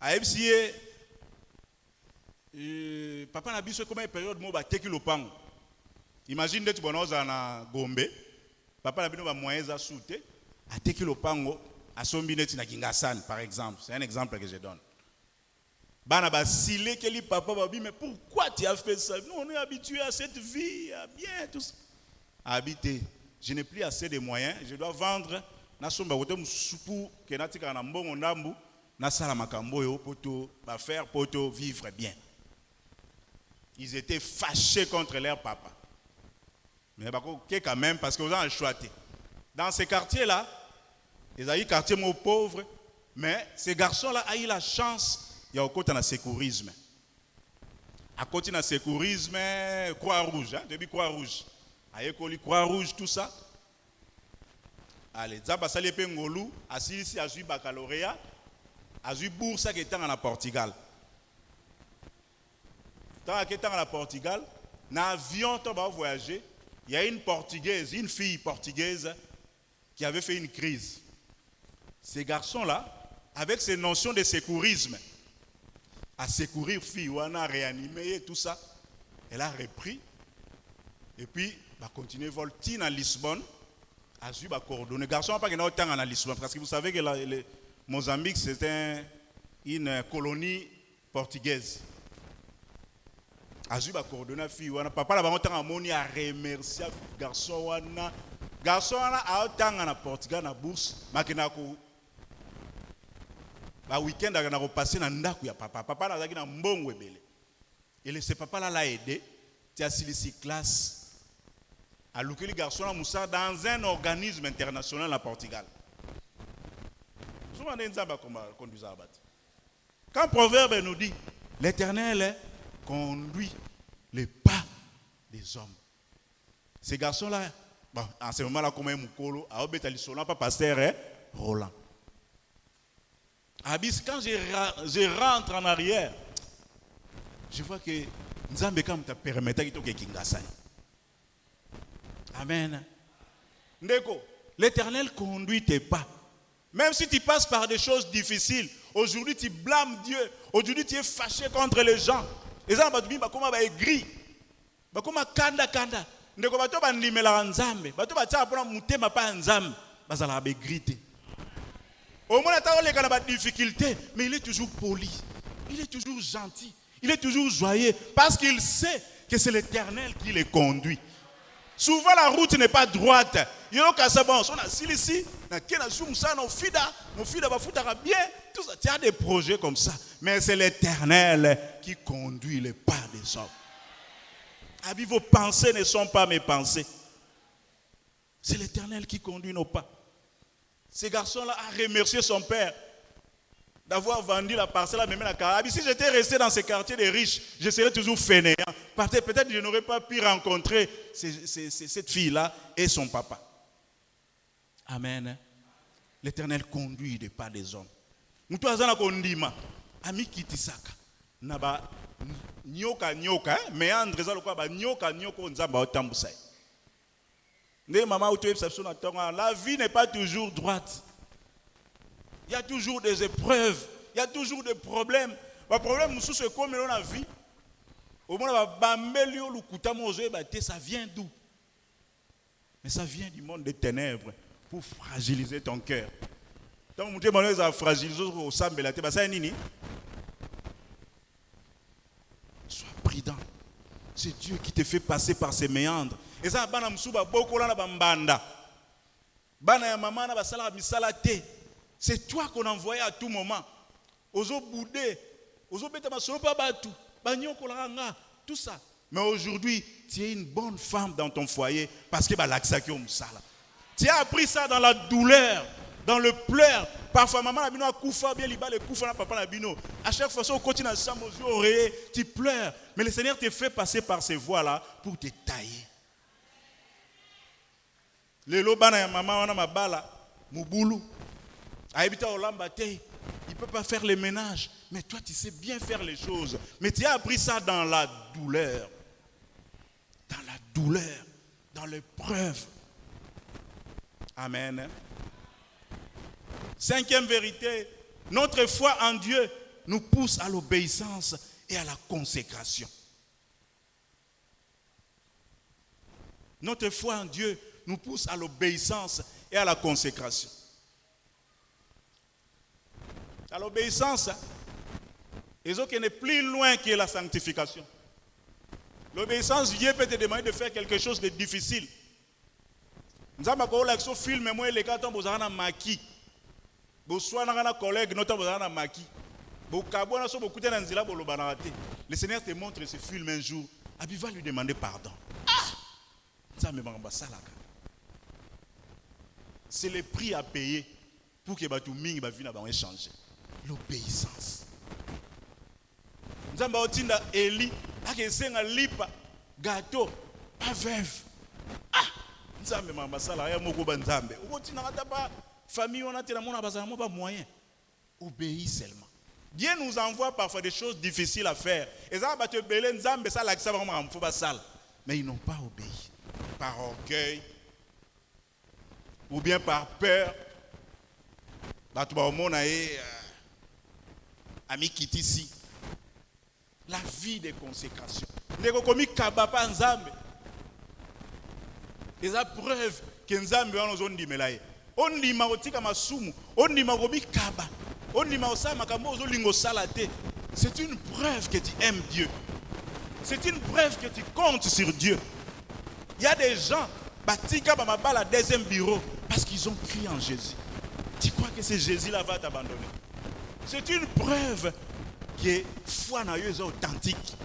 à FCA, papa n'a vu comment une période où il a teki lopango. Imagine que tu es na Gombe, papa n'a vu que moyens à souter, a teki lopango, à son binet na Kingassan par exemple. C'est un exemple que je donne. Bana ba silé que li papa ba mais pourquoi tu as fait ça? Nous on est habitué à cette vie, à bien tout ça. Habité, je n'ai plus assez de moyens, je dois vendre na somba wote musupu ke natika na mbongo ndambu. Faire poto vivre bien. Ils étaient fâchés contre leur papa. Mais quand même, parce qu'ils ont choisi. Dans ces quartiers-là, ils ont eu des quartiers pauvres, mais ces garçons-là ont eu la chance, il y a un côté de sécurisme. À côté de sécurisme, Croix-Rouge, depuis Croix-Rouge. Aïe, Croix-Rouge, tout ça. Allez, Zaba Salépé Ngolou, assis ici à Zui baccalauréat. A eu bourse qui était en Portugal. Tant que était en Portugal, dans l'avion on va voyager, il y a une portugaise, une fille portugaise qui avait fait une crise. Ces garçons-là, avec ces notions de sécurisme, à secourir fille, on a réanimé et tout ça, elle a repris et puis va continuer volti à Lisbonne, a eu coordonné. Garçon n'a pas gagné autant en Lisbonne parce que vous savez que Mozambique, c'est une colonie portugaise. Azuba coordonné fille wana papa la bango tanga moni a remercier garçon wana a tanga na Portugal na bourse makina ko ba week-end na ko passer na ndaku ya papa na zaki na mbongo ebele. Et ce papa là l'a aidé, tu as silisi classe a lukeli garçon na Moussa dans un organisme international à Portugal. Quand Proverbe nous dit, l'Éternel conduit les pas des hommes. Ces garçons-là, bon, en ce moment-là, comme un moukolo, à Obetalisola, pas pasteur Roland. Abis, quand je rentre en arrière, je vois que Nzambe comme t'a permis de faire Kingassan. Amen. Ndeko, l'Éternel conduit tes pas. Même si tu passes par des choses difficiles, aujourd'hui tu blâmes Dieu, aujourd'hui tu es fâché contre les gens. Les gens vont dire, comment va aigri, comment kanda. Ndeko bato ba ndimela nzambe, bato ba tia pona mutema pa nzambe, bazala ba aigri. Au moins ta ole kana ba difficulté, mais il est toujours poli. Il est toujours gentil, il est toujours joyeux parce qu'il sait que c'est l'Éternel qui les conduit. Souvent la route n'est pas droite. Il y a on a ici, tout ça. Il y a des projets comme ça. Mais c'est l'Éternel qui conduit les pas des hommes. Vos pensées ne sont pas mes pensées. C'est l'Éternel qui conduit nos pas. Ce garçon-là a remercié son père d'avoir vendu la parcelle à Mémé la Caraïbe. Si j'étais resté dans ces quartiers des riches, je serais toujours fainéant. Peut-être que je n'aurais pas pu rencontrer cette fille-là et son papa. Amen. L'Éternel conduit les pas des hommes. Moutou azana kondima, ami kitisaka, naba nyoka, mais André zalokwa ba nyoka nzamba otambusai. La vie n'est pas toujours droite. Il y a toujours des épreuves. Il y a toujours des problèmes. Le problème, c'est comme dans la vie. Au moins, ça vient d'où? Mais ça vient du monde des ténèbres pour fragiliser ton cœur. Donc, tu as fragilisé au sambe la tête. Sois prudent. C'est Dieu qui te fait passer par ces méandres. Et ça, c'est toi qu'on envoyait à tout moment. Tout ça. Mais aujourd'hui, tu es une bonne femme dans ton foyer parce que tu as appris ça dans la douleur, dans le pleur. Parfois, maman a koufa bien liba le koufa na papa na bino. À chaque fois, on continue à chambre aux yeux oreillers, tu pleures. Mais le Seigneur te fait passer par ces voies-là pour te tailler. Le lobana ya maman wana mabala mubulu. Aibita olamba te. Il ne peut pas faire les ménages. Mais toi, tu sais bien faire les choses. Mais tu as appris ça dans la douleur. Dans la douleur. Dans l'épreuve. Amen. Cinquième vérité. Notre foi en Dieu nous pousse à l'obéissance et à la consécration. Notre foi en Dieu nous pousse à l'obéissance et à la consécration. À l'obéissance, et ce qui n'est plus loin que la sanctification. L'obéissance, Dieu peut te demander de faire quelque chose de difficile. Nous avons un film, mais moi, les gars, nous avons un maquis. Nous avons un collègue, nous avons un maquis. Le Seigneur te montre ce film un jour. Abi va lui demander pardon. C'est le prix à payer pour que tu ming ba vie na ba changer. L'obéissance. Nzamba otinda Eli akesenga lipa gâteau pas veuve. Nzambe mamba sala ya moko ba nzambe. Okotina kata ba famille on a tena mona bazala mo ba moyen. Obéis seulement. Dieu nous envoie parfois des choses difficiles à faire. Et ça ba te belé nzambe sala ki sa ba mo ba sala. Mais ils n'ont pas obéi. Par orgueil ou bien par peur. Batu ba omona ami kitisi. La vie des consécrations. Ndeko komi kabapa nzambe. Les preuves que nzambe wana ozondimela ye. Ondima otika masumu, ondima komi kaba. Ondima osama kambo ozolingo salate. C'est une preuve que tu aimes Dieu. C'est une preuve que tu comptes sur Dieu. Il y a des gens batika ba mabala deuxième bureau parce qu'ils ont cru en Jésus. Tu crois que ce Jésus-là va t'abandonner? C'est une preuve que foi na yo est authentique.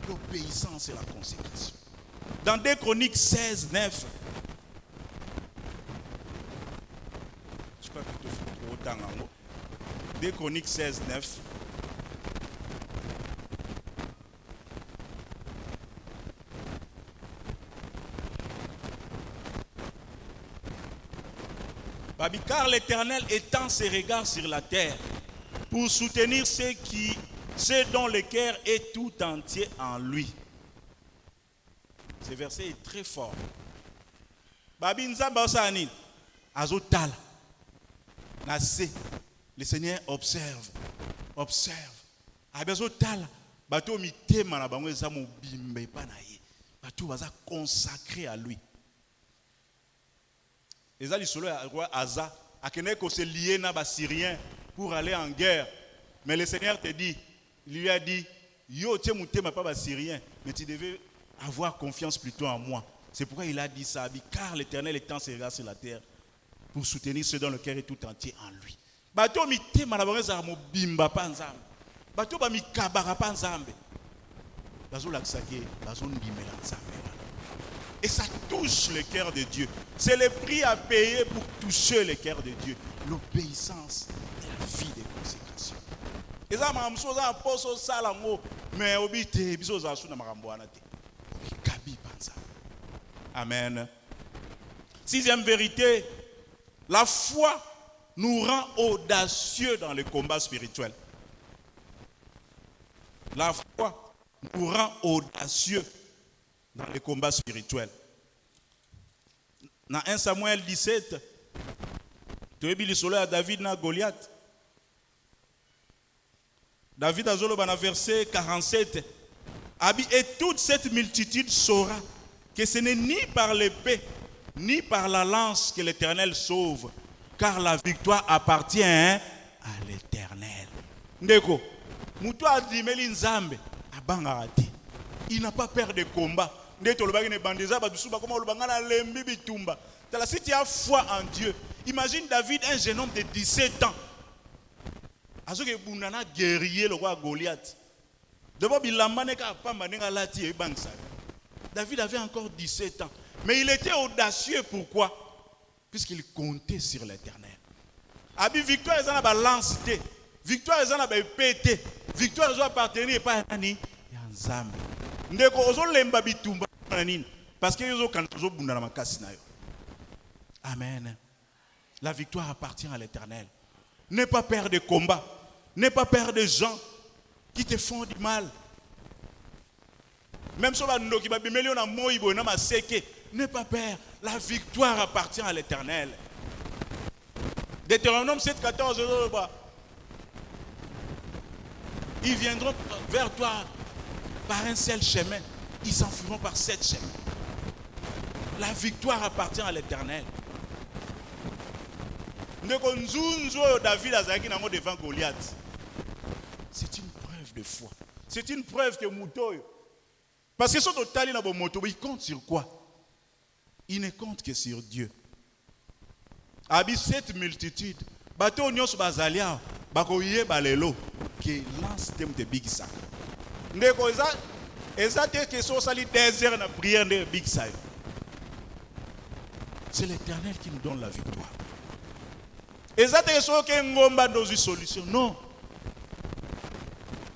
L'obéissance et la consécration. Dans 2 Chroniques 16, 9. Je crois que tu fais trop temps en haut. 2 Chroniques 16, 9. Car l'Éternel étend ses regards sur la terre pour soutenir ceux dont le cœur est tout entier en lui. Ce verset est très fort. Le Seigneur observe. Consacré à lui. Les roi Asa a se lier na Syrien pour aller en guerre. Mais le Seigneur lui a dit, yo tu mutema pas Syrien, mais tu devais avoir confiance plutôt en moi. C'est pourquoi il a dit ça, car l'Éternel étend ses regards sur la terre pour soutenir ceux dont le cœur est tout entier en lui. Bato mi te malabanza mo bimba pa nzambe. Bato ba mi kabara pa nzambe. Bazo laksake, bazo ndimela nzambe. Et ça touche le cœur de Dieu. C'est le prix à payer pour toucher le cœur de Dieu. L'obéissance et la vie de consécration. Et ça m'a dit ça aposo salango mais obite biso za suna makambo wana te. Kabi panza. Amen. Sixième vérité, la foi nous rend audacieux dans le combat spirituel. La foi nous rend audacieux dans le combat spirituel. Dans 1 Samuel 17, tu as vu le à David na Goliath. David a dit dans le verset 47, et toute cette multitude saura que ce n'est ni par l'épée, ni par la lance que l'Éternel sauve, car la victoire appartient à l'Éternel. Ndeko, muto adimeli nzambe abangarati. Il n'a pas peur de combat. Si tu as foi en Dieu, imagine David, un jeune homme de 17 ans. Guerrier le roi Goliath. David avait encore 17 ans. Mais il était audacieux. Pourquoi? Puisqu'il comptait sur l'Éternel. Abi victoire est dans la lance. Victoire est dans la épée. Victoire doit appartenir pas à Nani. Nzambe. Ndeko ozo lemba bitumba nini? Parce que yozo kanzo bunda na makasi na yo. Amen. La victoire appartient à l'Éternel. N'aie pas peur de combat. N'aie pas peur des gens qui te font du mal. Même si on qui va bimeli na moibo na maseke, n'aie pas peur. La victoire appartient à l'Éternel. Deutéronome 7:14. Ils viendront vers toi par un seul chemin. Ils s'enfuiront par 7 chemins. La victoire appartient à l'Éternel. David devant Goliath. C'est une preuve de foi. C'est une preuve que Moutoyo. Parce que son total il compte sur quoi? Il ne compte que sur Dieu. Abi cette multitude. Bato nyos bazalia. Bakoye balelo. Qui lance thème de Big Sac. Ndeko ezate que so sali désert na prière de Big Sac. C'est l'Éternel qui nous donne la victoire. Ezate que so ke ngomba dans une solution. Non.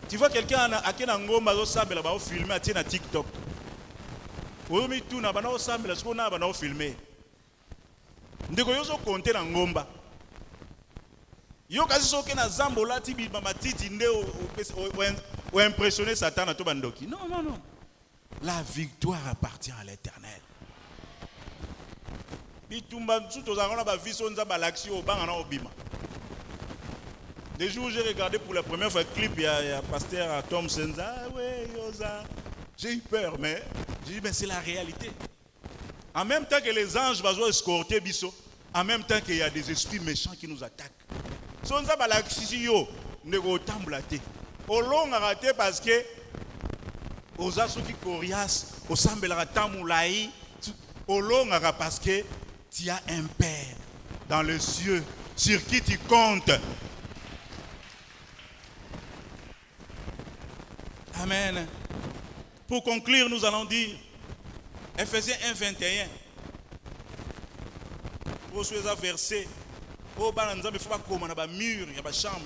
Tu vois quelqu'un à qui na ngomba zo sambela ba filmer atie na TikTok. Oyomi tu na bana o sambela siko na bana o filmer. Ndeko yozo compter na ngomba. Yo kasi soke na zambo lati bi matiti nde o impressionner Satan na to bandoki. Non, non, non. La victoire appartient à l'Éternel. Bitumba tout aux angona ba viso nzamba l'action au banga na obima. Des jours j'ai regardé pour la première fois le clip il y a pasteur Tom Senza. Ah ouais, Yosa. J'ai eu peur mais j'ai dit mais c'est la réalité. En même temps que les anges vont escorter biso, en même temps qu'il y a des esprits méchants qui nous attaquent. Sonza balaxisi yo nego tambulate. Olong a raté parce que oza soki coriace, osambela tamulai, olong a parce que tu as un père dans les cieux sur qui tu comptes. Amen. Pour conclure, nous allons dire Ephésiens 1:21. Pour ce verset. Oh, il faut pas comme dans mur, il y a pas chambre.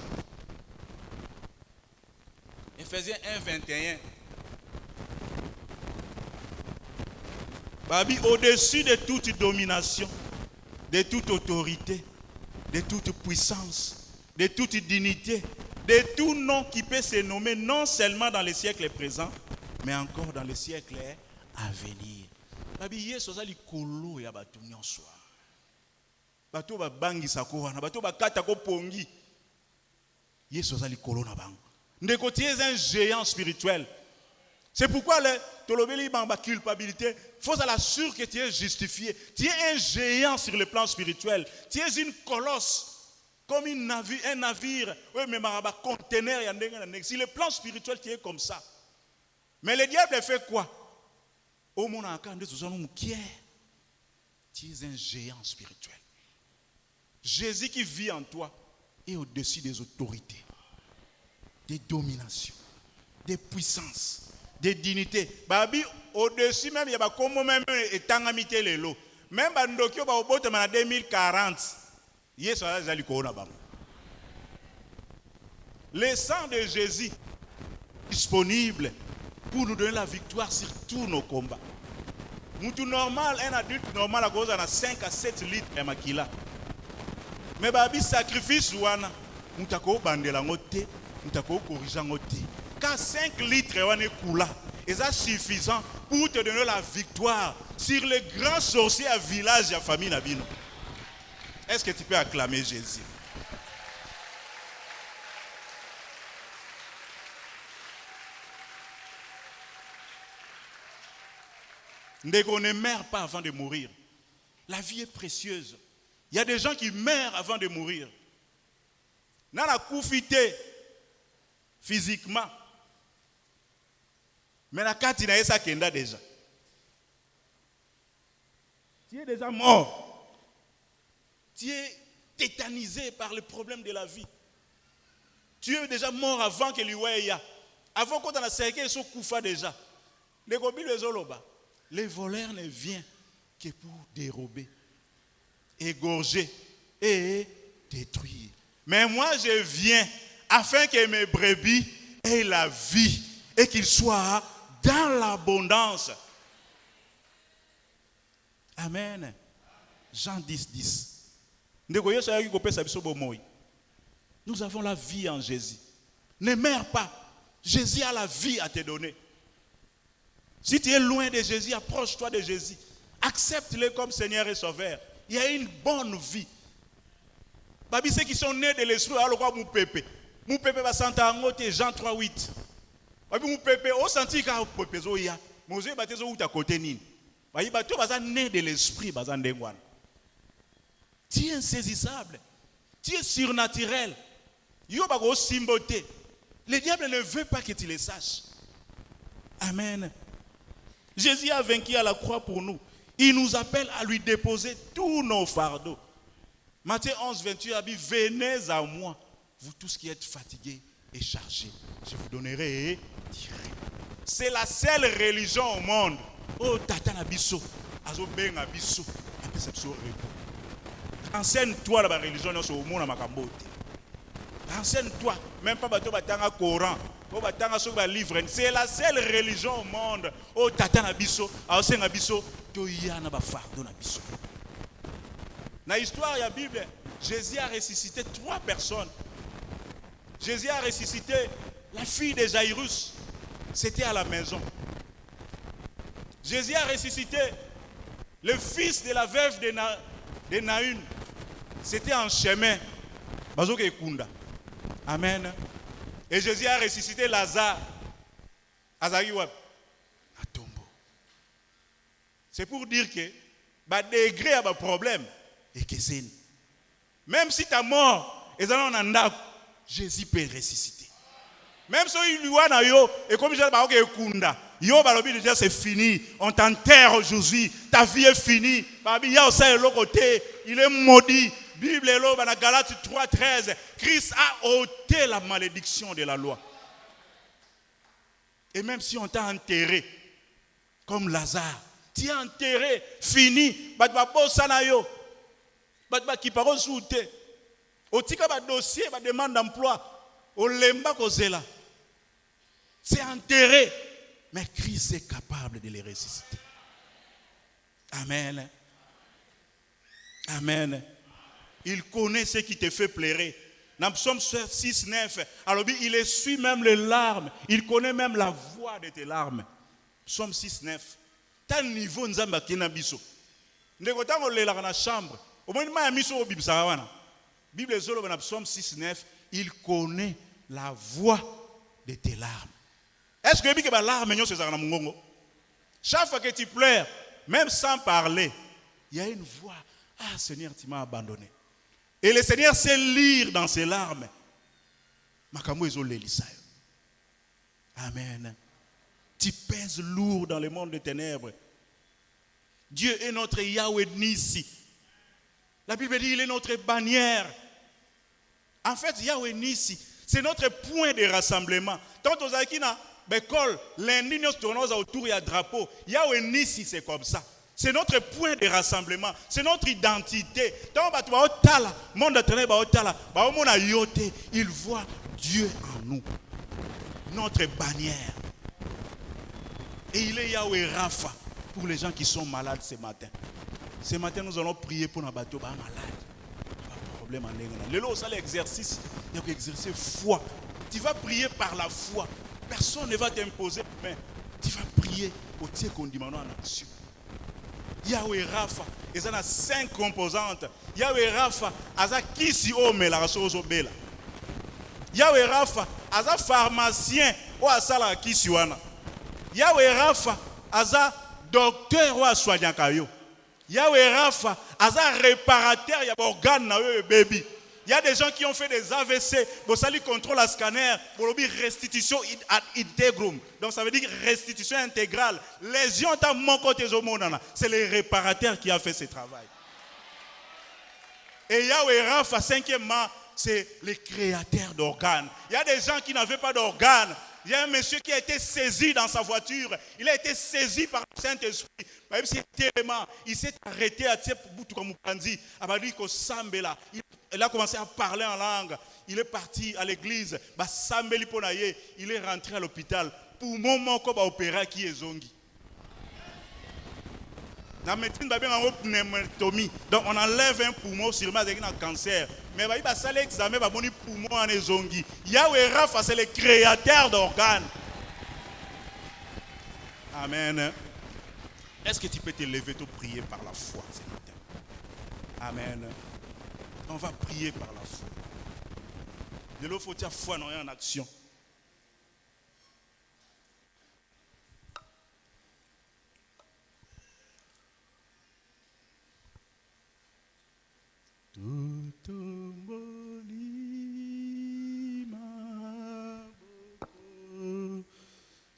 Ephésiens 1:21. Babi, au-dessus de toute domination, de toute autorité, de toute puissance, de toute dignité, de tout nom qui peut se nommer non seulement dans les siècles présents, mais encore dans les siècles à venir. Babi, Yesu azali kolo ya batu nyonso. Bato ba bangi sakora na bato ba kata ko pongi. Yesu azali kolo na bango. Ndeko tu es un géant spirituel. C'est pourquoi le tolobeli ba culpabilité, faut s'assurer que tu es justifié. Tu es un géant sur le plan spirituel. Tu es une colosse comme un navire. Oui, mais maraba conteneur ya. Sur le plan spirituel tu es comme ça. Mais le diable fait quoi? au monde tu es un géant spirituel. Jésus qui vit en toi est au-dessus des autorités, des dominations, des puissances, des dignités. Babi au-dessus même il y a comme même etangamité lelo. Même bandokyo ba obote na 2040. Yesu azali ko na bango. Le sang de Jésus disponible pour nous donner la victoire sur tous nos combats. Moutou normal, un adulte normal a cause 5 à 7 litres et makila. Mais babi sacrifice ouana, moutako bandela ngote, moutako corrigeant ngote. Car 5 litres wane koula, et ça suffisant pour te donner la victoire sur les grands sorciers à village et à famille nabino. Est-ce que tu peux acclamer Jésus? On ne meurt pas avant de mourir. La vie est précieuse. Il y a des gens qui meurent avant de mourir. Dans la coufité, physiquement. Mais la carte, il y a ça qui est déjà. Tu es déjà mort. Tu es tétanisé par le problème de la vie. Tu es déjà mort avant que l'Iwaya. Avant qu'on a cerqué, ils sont koufa déjà. Les gobis, les oloba. Les voleurs ne viennent que pour dérober, égorger et détruire. Mais moi, je viens afin que mes brebis aient la vie et qu'ils soient dans l'abondance. Amen. Jean 10, 10. Nous avons la vie en Jésus. Ne meurs pas. Jésus a la vie à te donner. Si tu es loin de Jésus, approche-toi de Jésus. Accepte-le comme Seigneur et Sauveur. Il y a une bonne vie. Babi, ceux qui sont nés de l'esprit, alors quoi, mon pépé? Mon pépé va sentir Jean 3, 8. Babi, mon pépé, au senti qu'à pépé, zoya. Mon Dieu, baptême, où t'as côté nini. Babi, tu vas né de l'esprit, bazan dengwan. Tu es insaisissable. Tu es surnaturel. Yo bago simboté. Le diable ne veut pas que tu le saches. Amen. Jésus a vaincu à la croix pour nous. Il nous appelle à lui déposer tous nos fardeaux. Matthieu 11, 28 a dit, venez à moi, vous tous qui êtes fatigués et chargés. Je vous donnerai. C'est la seule religion au monde. Oh, tata nabiso, azo ben abiso, abiso repos. Enseigne-toi la religion dans ce monde à Makambote. Enseigne-toi, même pas bateau batanga Coran. C'est la seule religion au monde. Oh, tata nabiso, aose nabiso, toya na ba fardo nabiso. Dans l'histoire de la Bible, Jésus a ressuscité 3 personnes. Jésus a ressuscité la fille de Jairus. C'était à la maison. Jésus a ressuscité le fils de la veuve de Naïn. C'était en chemin. Amen. Et Jésus a ressuscité Lazare. Azariwab. À tombeau. C'est pour dire que bah degré à problème et que c'est même si tu es mort et Jésus peut ressusciter. Même si il lui a yo et comme je l'ai kunda yo balobi déjà c'est fini, on t'enterre aujourd'hui, ta vie est finie. Babi ya ça l'autre côté, il est maudit. Bible dans Galates 3:13, Christ a ôté la malédiction de la loi. Et même si on t'a enterré comme Lazare, tu es enterré, fini, qui parle sous te. Au tika ba dossier, ba demande d'emploi, au lemba kozela. C'est enterré, mais Christ est capable de les ressusciter. Amen. Amen. Il connaît ce qui te fait pleurer. Dans Psaume 6, 9, alors il essuie même les larmes. Il connaît même la voix de tes larmes. Psaume 6, 9. T'as niveau nzamba kina biso. Ndeko tango lela na chambre. Au moins ma miso au Bible sawana. Bible zolo dans Psaume 6, 9, il connaît la voix de tes larmes. Est-ce que les larmes nyo c'est ça na mungongo? Chaque fois que tu pleures, même sans parler, il y a une voix. Ah Seigneur, tu m'as abandonné. Et le Seigneur sait lire dans ses larmes. Amen. Tu pèses lourd dans le monde des ténèbres. Dieu est notre Yahweh Nissi. La Bible dit il est notre bannière. En fait, Yahweh Nissi, c'est notre point de rassemblement. Tant aux Akina, Bekol, lundi, nous tournons autour, il y a drapeau. Yahweh Nissi, c'est comme ça. C'est notre point de rassemblement. C'est notre identité. Tant que tu vas au Tala, monde de traîner, au Tala, il voit Dieu en nous. Notre bannière. Et il est Yahweh Rapha pour les gens qui sont malades ce matin. Ce matin, nous allons prier pour nos bateaux malades. Pas de problème en Légana. Le lot, ça l'exercice. Il y a exercer foi. Tu vas prier par la foi. Personne ne va t'imposer, mais tu vas prier au Dieu qu'on demande en action. Yahweh Rapha, il y a 5 composantes. Yahweh Rapha, il y a kisi ome la rasozo bela. Yahweh Rapha, il y a pharmacien ou a sala kisi wana. Yahweh Rapha, il y a docteur ou a soignant kayo. Yahweh Rapha, il y a réparateur, il y a organe na baby. Il y a des gens qui ont fait des AVC, vous allez contrôle à scanner, pour le restitution ad integrum. Donc ça veut dire restitution intégrale. Lésion à mon côté, c'est le réparateur qui a fait ce travail. Et Yahweh Rapha, 5e, c'est le créateur d'organes. Il y a des gens qui n'avaient pas d'organes. Il y a un monsieur qui a été saisi dans sa voiture. Il a été saisi par le Saint-Esprit. Même si il s'est arrêté à Tsepoutoukoumoukandi. Il a commencé à parler en langue. Il est parti à l'église. Il est rentré à l'hôpital. Pour mon moment, opéra qui est zongi. Dans la médecine, donc on enlève un poumon sûrement avec un cancer. Mais il va faire l'examen, il va avoir un poumon en zongi. Yahweh Rapha, c'est le créateur d'organes. Amen. Est-ce que tu peux te lever et prier par la foi ce matin? Amen. On va prier par la foi. De l'eau, faut dire foi en action.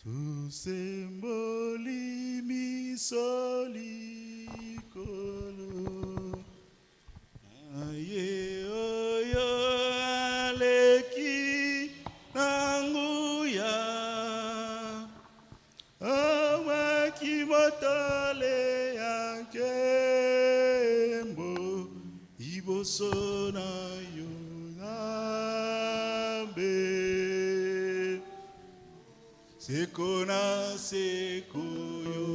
Tout symbole misoli kolo aye oyo aleki nanguya awaki motole yankembo iboso na yo nambe sekona sekoyo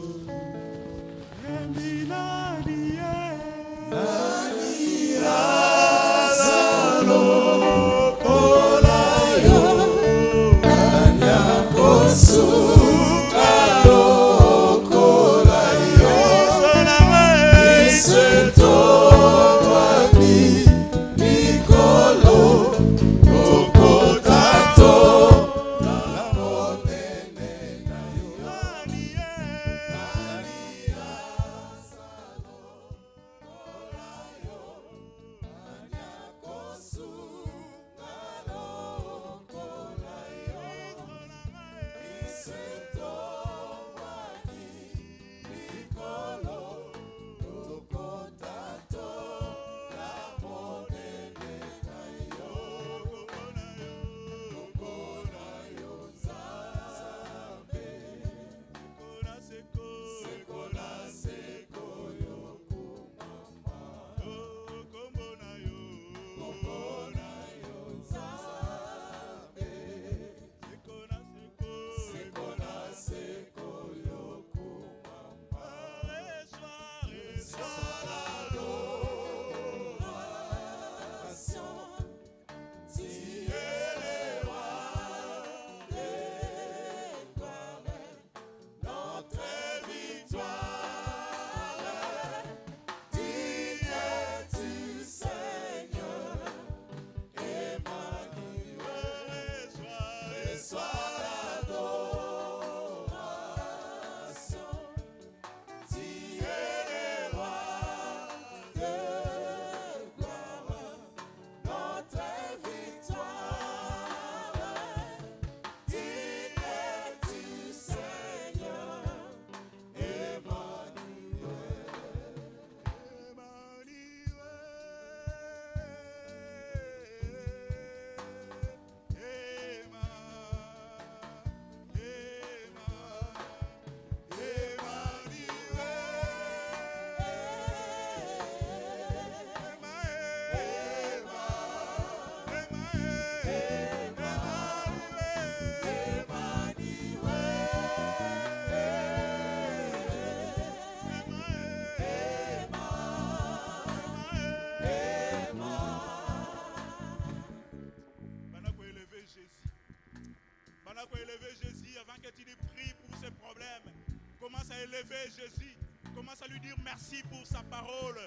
Jésus. Commence à lui dire merci pour sa parole.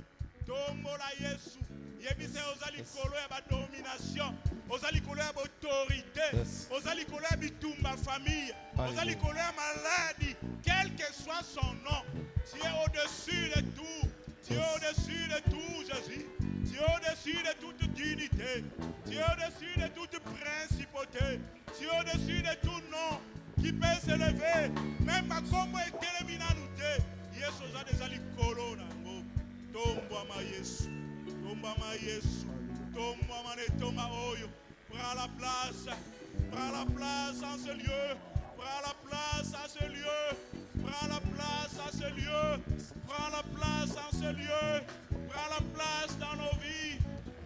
Tombola Yesu. Yebise ozali kolo ya ba domination. Ozali kolo ya autorité. Ozali kolo ya bitumba famille. Ozali kolo ya maladie. Quel que soit son nom. Tu es au-dessus de tout. Tu es au-dessus de tout, Jésus. Tu es au-dessus de toute dignité. Tu es au-dessus de toute principauté. Tu es au-dessus de tout nom qui peut s'élever. Même à comme est minanouté. Yesu ozali ezali kolo nango. Tombama Yesu. Tombama Yesu. Tombama netonga oyo. Prends la place. Prends la place en ce lieu. Prends la place à ce lieu. Prends la place à ce lieu. Prends la place en ce lieu. Prends la place dans nos vies.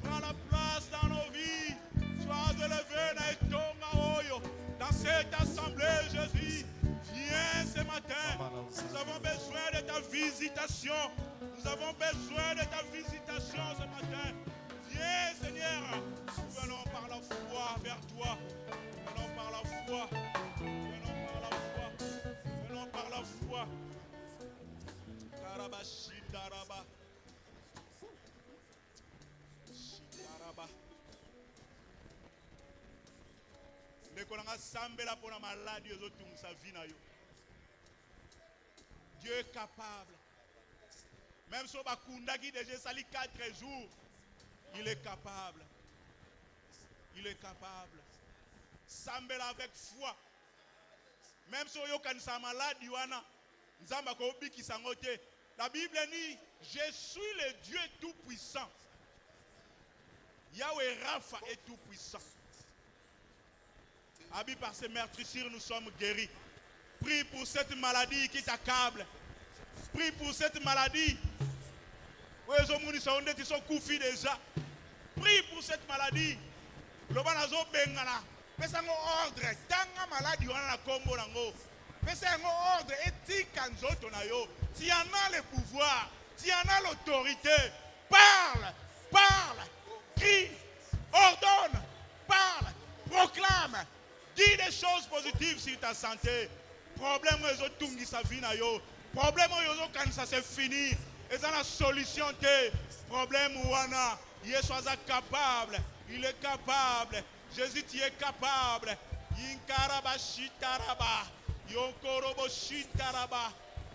Prends la place dans nos vies. Sois élevé dans cette assemblée, Jésus. Viens ce matin. Nous avons besoin de ta visitation. Nous avons besoin de ta visitation ce matin. Viens, Seigneur. Nous venons par la foi vers toi. Nous venons par la foi. Venons par la foi. Venons par la foi. Karabashindaraba. Shindaraba. Nekolanga sambela pona maladie ezotungisa vie na yo. Dieu est capable. Même si Bakunda qui déjà sali 4 jours, il est capable. Il est capable. Sambela avec foi. Même si on a sa maladie, la Bible dit, je suis le Dieu tout-puissant. Yahweh Rapha est tout-puissant. Habillé par ces meurtrissures, nous sommes guéris. Prie pour cette maladie qui t'accable. Prie pour cette maladie. Ils sont couffés déjà. Prie pour cette maladie. Le banazo bengana. Pesa ngo ordre. Tanga maladie wana na kombo nango. Pesa ngo ordre. Etika nzoto na yo. Tu en as le pouvoir. Tu en as l'autorité. Parle. Parle. Crie. Ordonne. Parle. Proclame. Dis des choses positives sur ta santé. Problème où tungi sa vie na yo. Problème où quand ça c'est fini. Et ça la solution te. Problème où wana. Yesu est capable. Il est capable. Jésus tu es capable. Yinkaraba shitaraba. Yonkorobo shitaraba.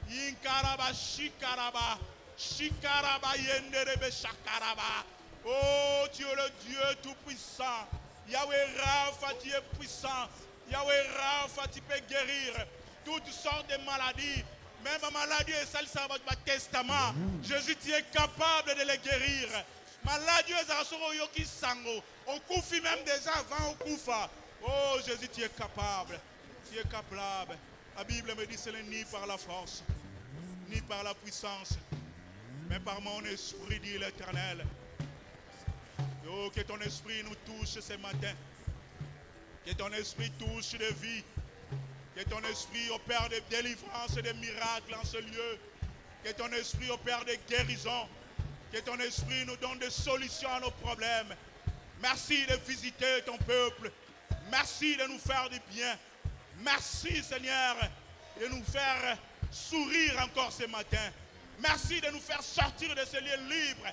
Yinkaraba shikaraba. Shikaraba yenderebe shakaraba. Oh, tu es le Dieu tout-puissant. Yahweh Rapha, tu es puissant. Yahweh Rapha, tu peux guérir toutes sortes de maladies. Même la maladie est celle sur votre testament. Jésus, tu es capable de les guérir. Maladie est à yoki sango. On koufi même déjà avant au koufa. Oh Jésus, tu es capable. Tu es capable. La Bible me dit ce n'est ni par la force, ni par la puissance, mais par mon esprit, dit l'Éternel. Oh, que ton esprit nous touche ce matin. Que ton esprit touche de vie. Que ton esprit opère des délivrances et des miracles en ce lieu. Que ton esprit opère des guérisons. Que ton esprit nous donne des solutions à nos problèmes. Merci de visiter ton peuple. Merci de nous faire du bien. Merci Seigneur de nous faire sourire encore ce matin. Merci de nous faire sortir de ce lieu libre.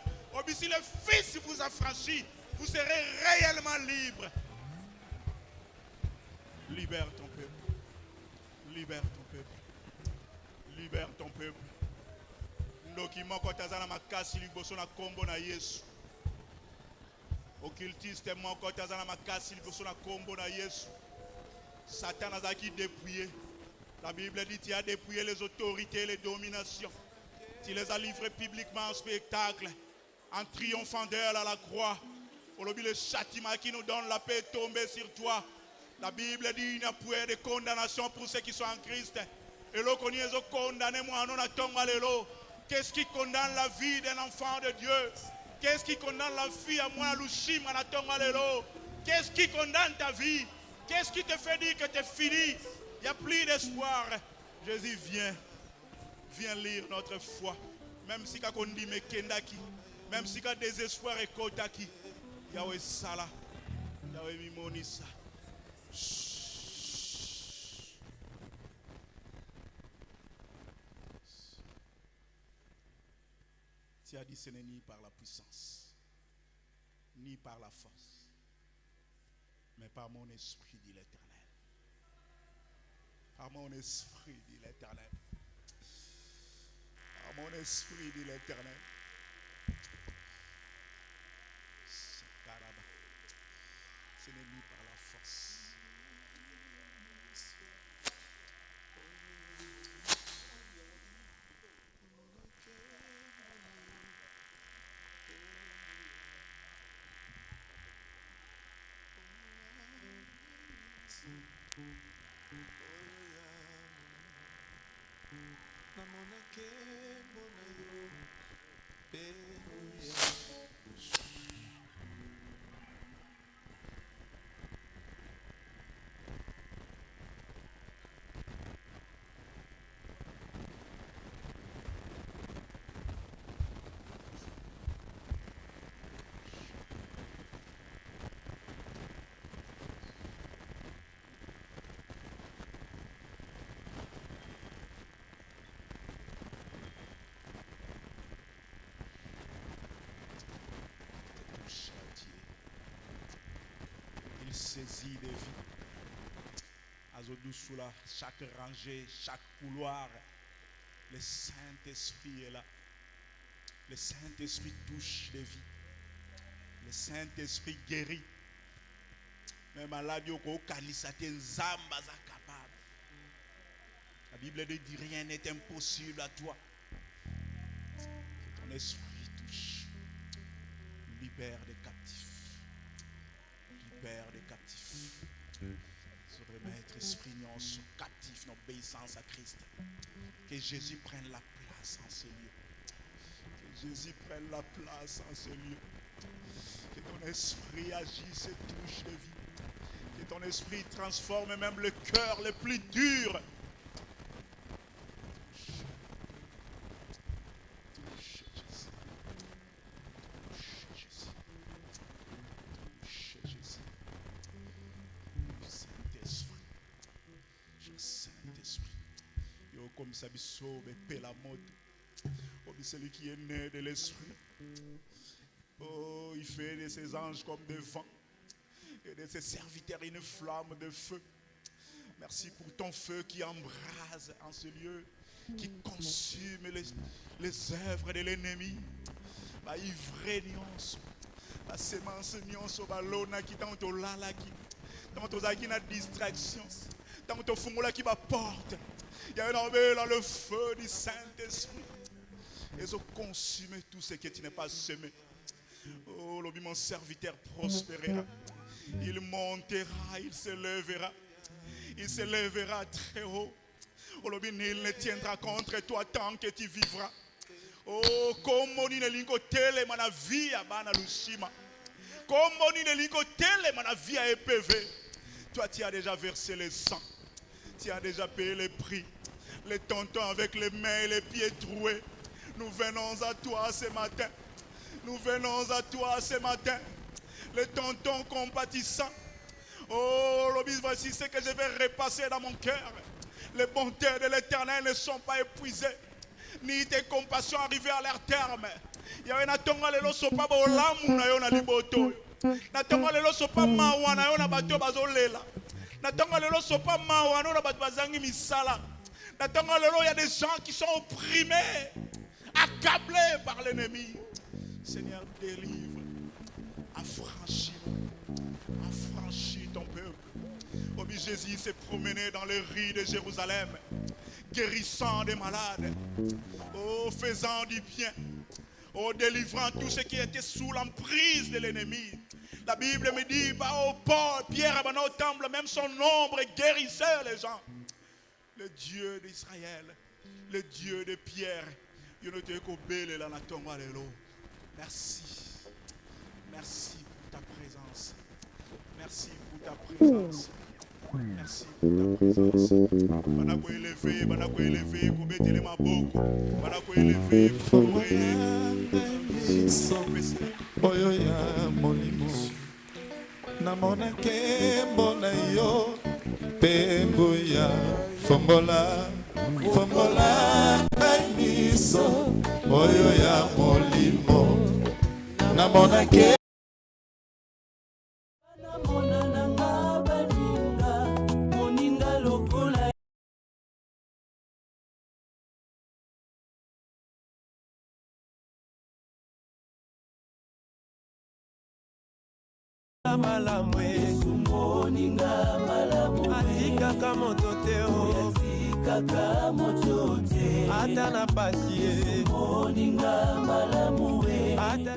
Si le Fils vous affranchit, vous serez réellement libre. Libère ton peuple. Libère ton peuple. Libère ton peuple. Ndokimo kotazana makasi liboso na kombo na Yesu. Occultiste moko tazana makasi liboso na kombo na Yesu. Satan azaki dépouillé. La Bible dit tu as dépouillé les autorités et les dominations. Tu les as livrés publiquement en spectacle. En triomphant d'elle à la croix. Aujourd'hui, le châtiment qui nous donne la paix est tombé sur toi. La Bible dit qu'il n'y a point de condamnation pour ceux qui sont en Christ. Et l'eau qu'on y est condamné, moi, non, qu'est-ce qui condamne la vie d'un enfant de Dieu? Qu'est-ce qui condamne la vie à moi, Lushima, la Tongalelo? Qu'est-ce qui condamne ta vie? Qu'est-ce qui te fait dire que tu es fini? Il n'y a plus d'espoir. Jésus, viens. Viens lire notre foi. Même si on dit mais Kendaki. Même si il y a désespoir et Kotaki, Yahweh Salah, Yahweh Mimonissa. tu as dit ce n'est ni par la puissance, ni par la force, mais par mon esprit, dit l'Éternel. Par mon esprit, dit l'Éternel. Par mon esprit, dit l'Éternel. Ce n'est ni par la force. Il saisit des vies. Azodou sous la chaque rangée, chaque couloir, le Saint-Esprit est là. Le Saint-Esprit touche des vies. Le Saint-Esprit guérit. Même malade au kanisate nzamba za capable. La Bible dit rien n'est impossible à toi. Que ton esprit touche. Libère des captifs. Libère des captifs. Se remettre esprit non sous captif, n'obéissance à Christ. Que Jésus prenne la place en ce lieu. Que Jésus prenne la place en ce lieu. Que ton esprit agisse et touche les vies. Que ton esprit transforme même le cœur le plus dur. Touche Jésus. Touche Jésus. Touche Jésus. Saint-Esprit. Saint-Esprit. Yo comme ça biso be la mode. Celui qui est né de l'esprit. Oh, il fait de ses anges comme des vents et de ses serviteurs une flamme de feu. Merci pour ton feu qui embrase en ce lieu, qui consume les œuvres de l'ennemi. La ivrée nyonso, la semence nyonso balona qui tant to lala qui tant to zaki na distraction, tant to fungola qui va porte. Il y a un homme dans le feu du Saint-Esprit. Et se consumer tout ce que tu n'es pas semé. Oh, mon serviteur prospérera. Il montera, il se lèvera. Il se lèvera très haut. Oh, il ne tiendra contre toi tant que tu vivras. Oh, comme on ne lingo tele mana vie à bana lushima. Comme on ne lingo tele mana vie à EPV. Toi, tu as déjà versé le sang. Tu as déjà payé le prix. Les tontons avec les mains et les pieds troués. Nous venons à toi ce matin. Nous venons à toi ce matin. Les tontons compatissants. Oh, l'obis, voici ce que je vais repasser dans mon cœur. Les bontés de l'Éternel ne sont pas épuisées. Ni tes compassions arrivées à leur terme. Il y a un atonga lelo sopa ba olamu na yo na liboto. Na tonga lelo sopa mawa na yo na bato bazolela. Na tonga lelo sopa mawa na bato bazangi misala. Na tonga lelo il y a des gens qui sont opprimés. Accablé par l'ennemi. Seigneur, délivre. Affranchis ton peuple. Oh, Jésus s'est promené dans les rues de Jérusalem, guérissant des malades, oh, faisant du bien, oh, délivrant tous ceux qui étaient sous l'emprise de l'ennemi. La Bible me dit, bah, oh, Paul, Pierre, bah, au temple, même son ombre guérissait les gens. Le Dieu d'Israël, le Dieu de Pierre. Merci. Merci pour ta présence. Merci pour ta présence. Merci pour ta présence. Banako élevé, koubetele maboko. Banako élevé, Oyo ya molimo namona kembo na yo pengo ya fongola biso oyo ya molimo namonake namonananga baninga moninga lokola malamu Yesu moninga malamu atikaka moto te o atikaka moto te ata na pasi moninga malamu ata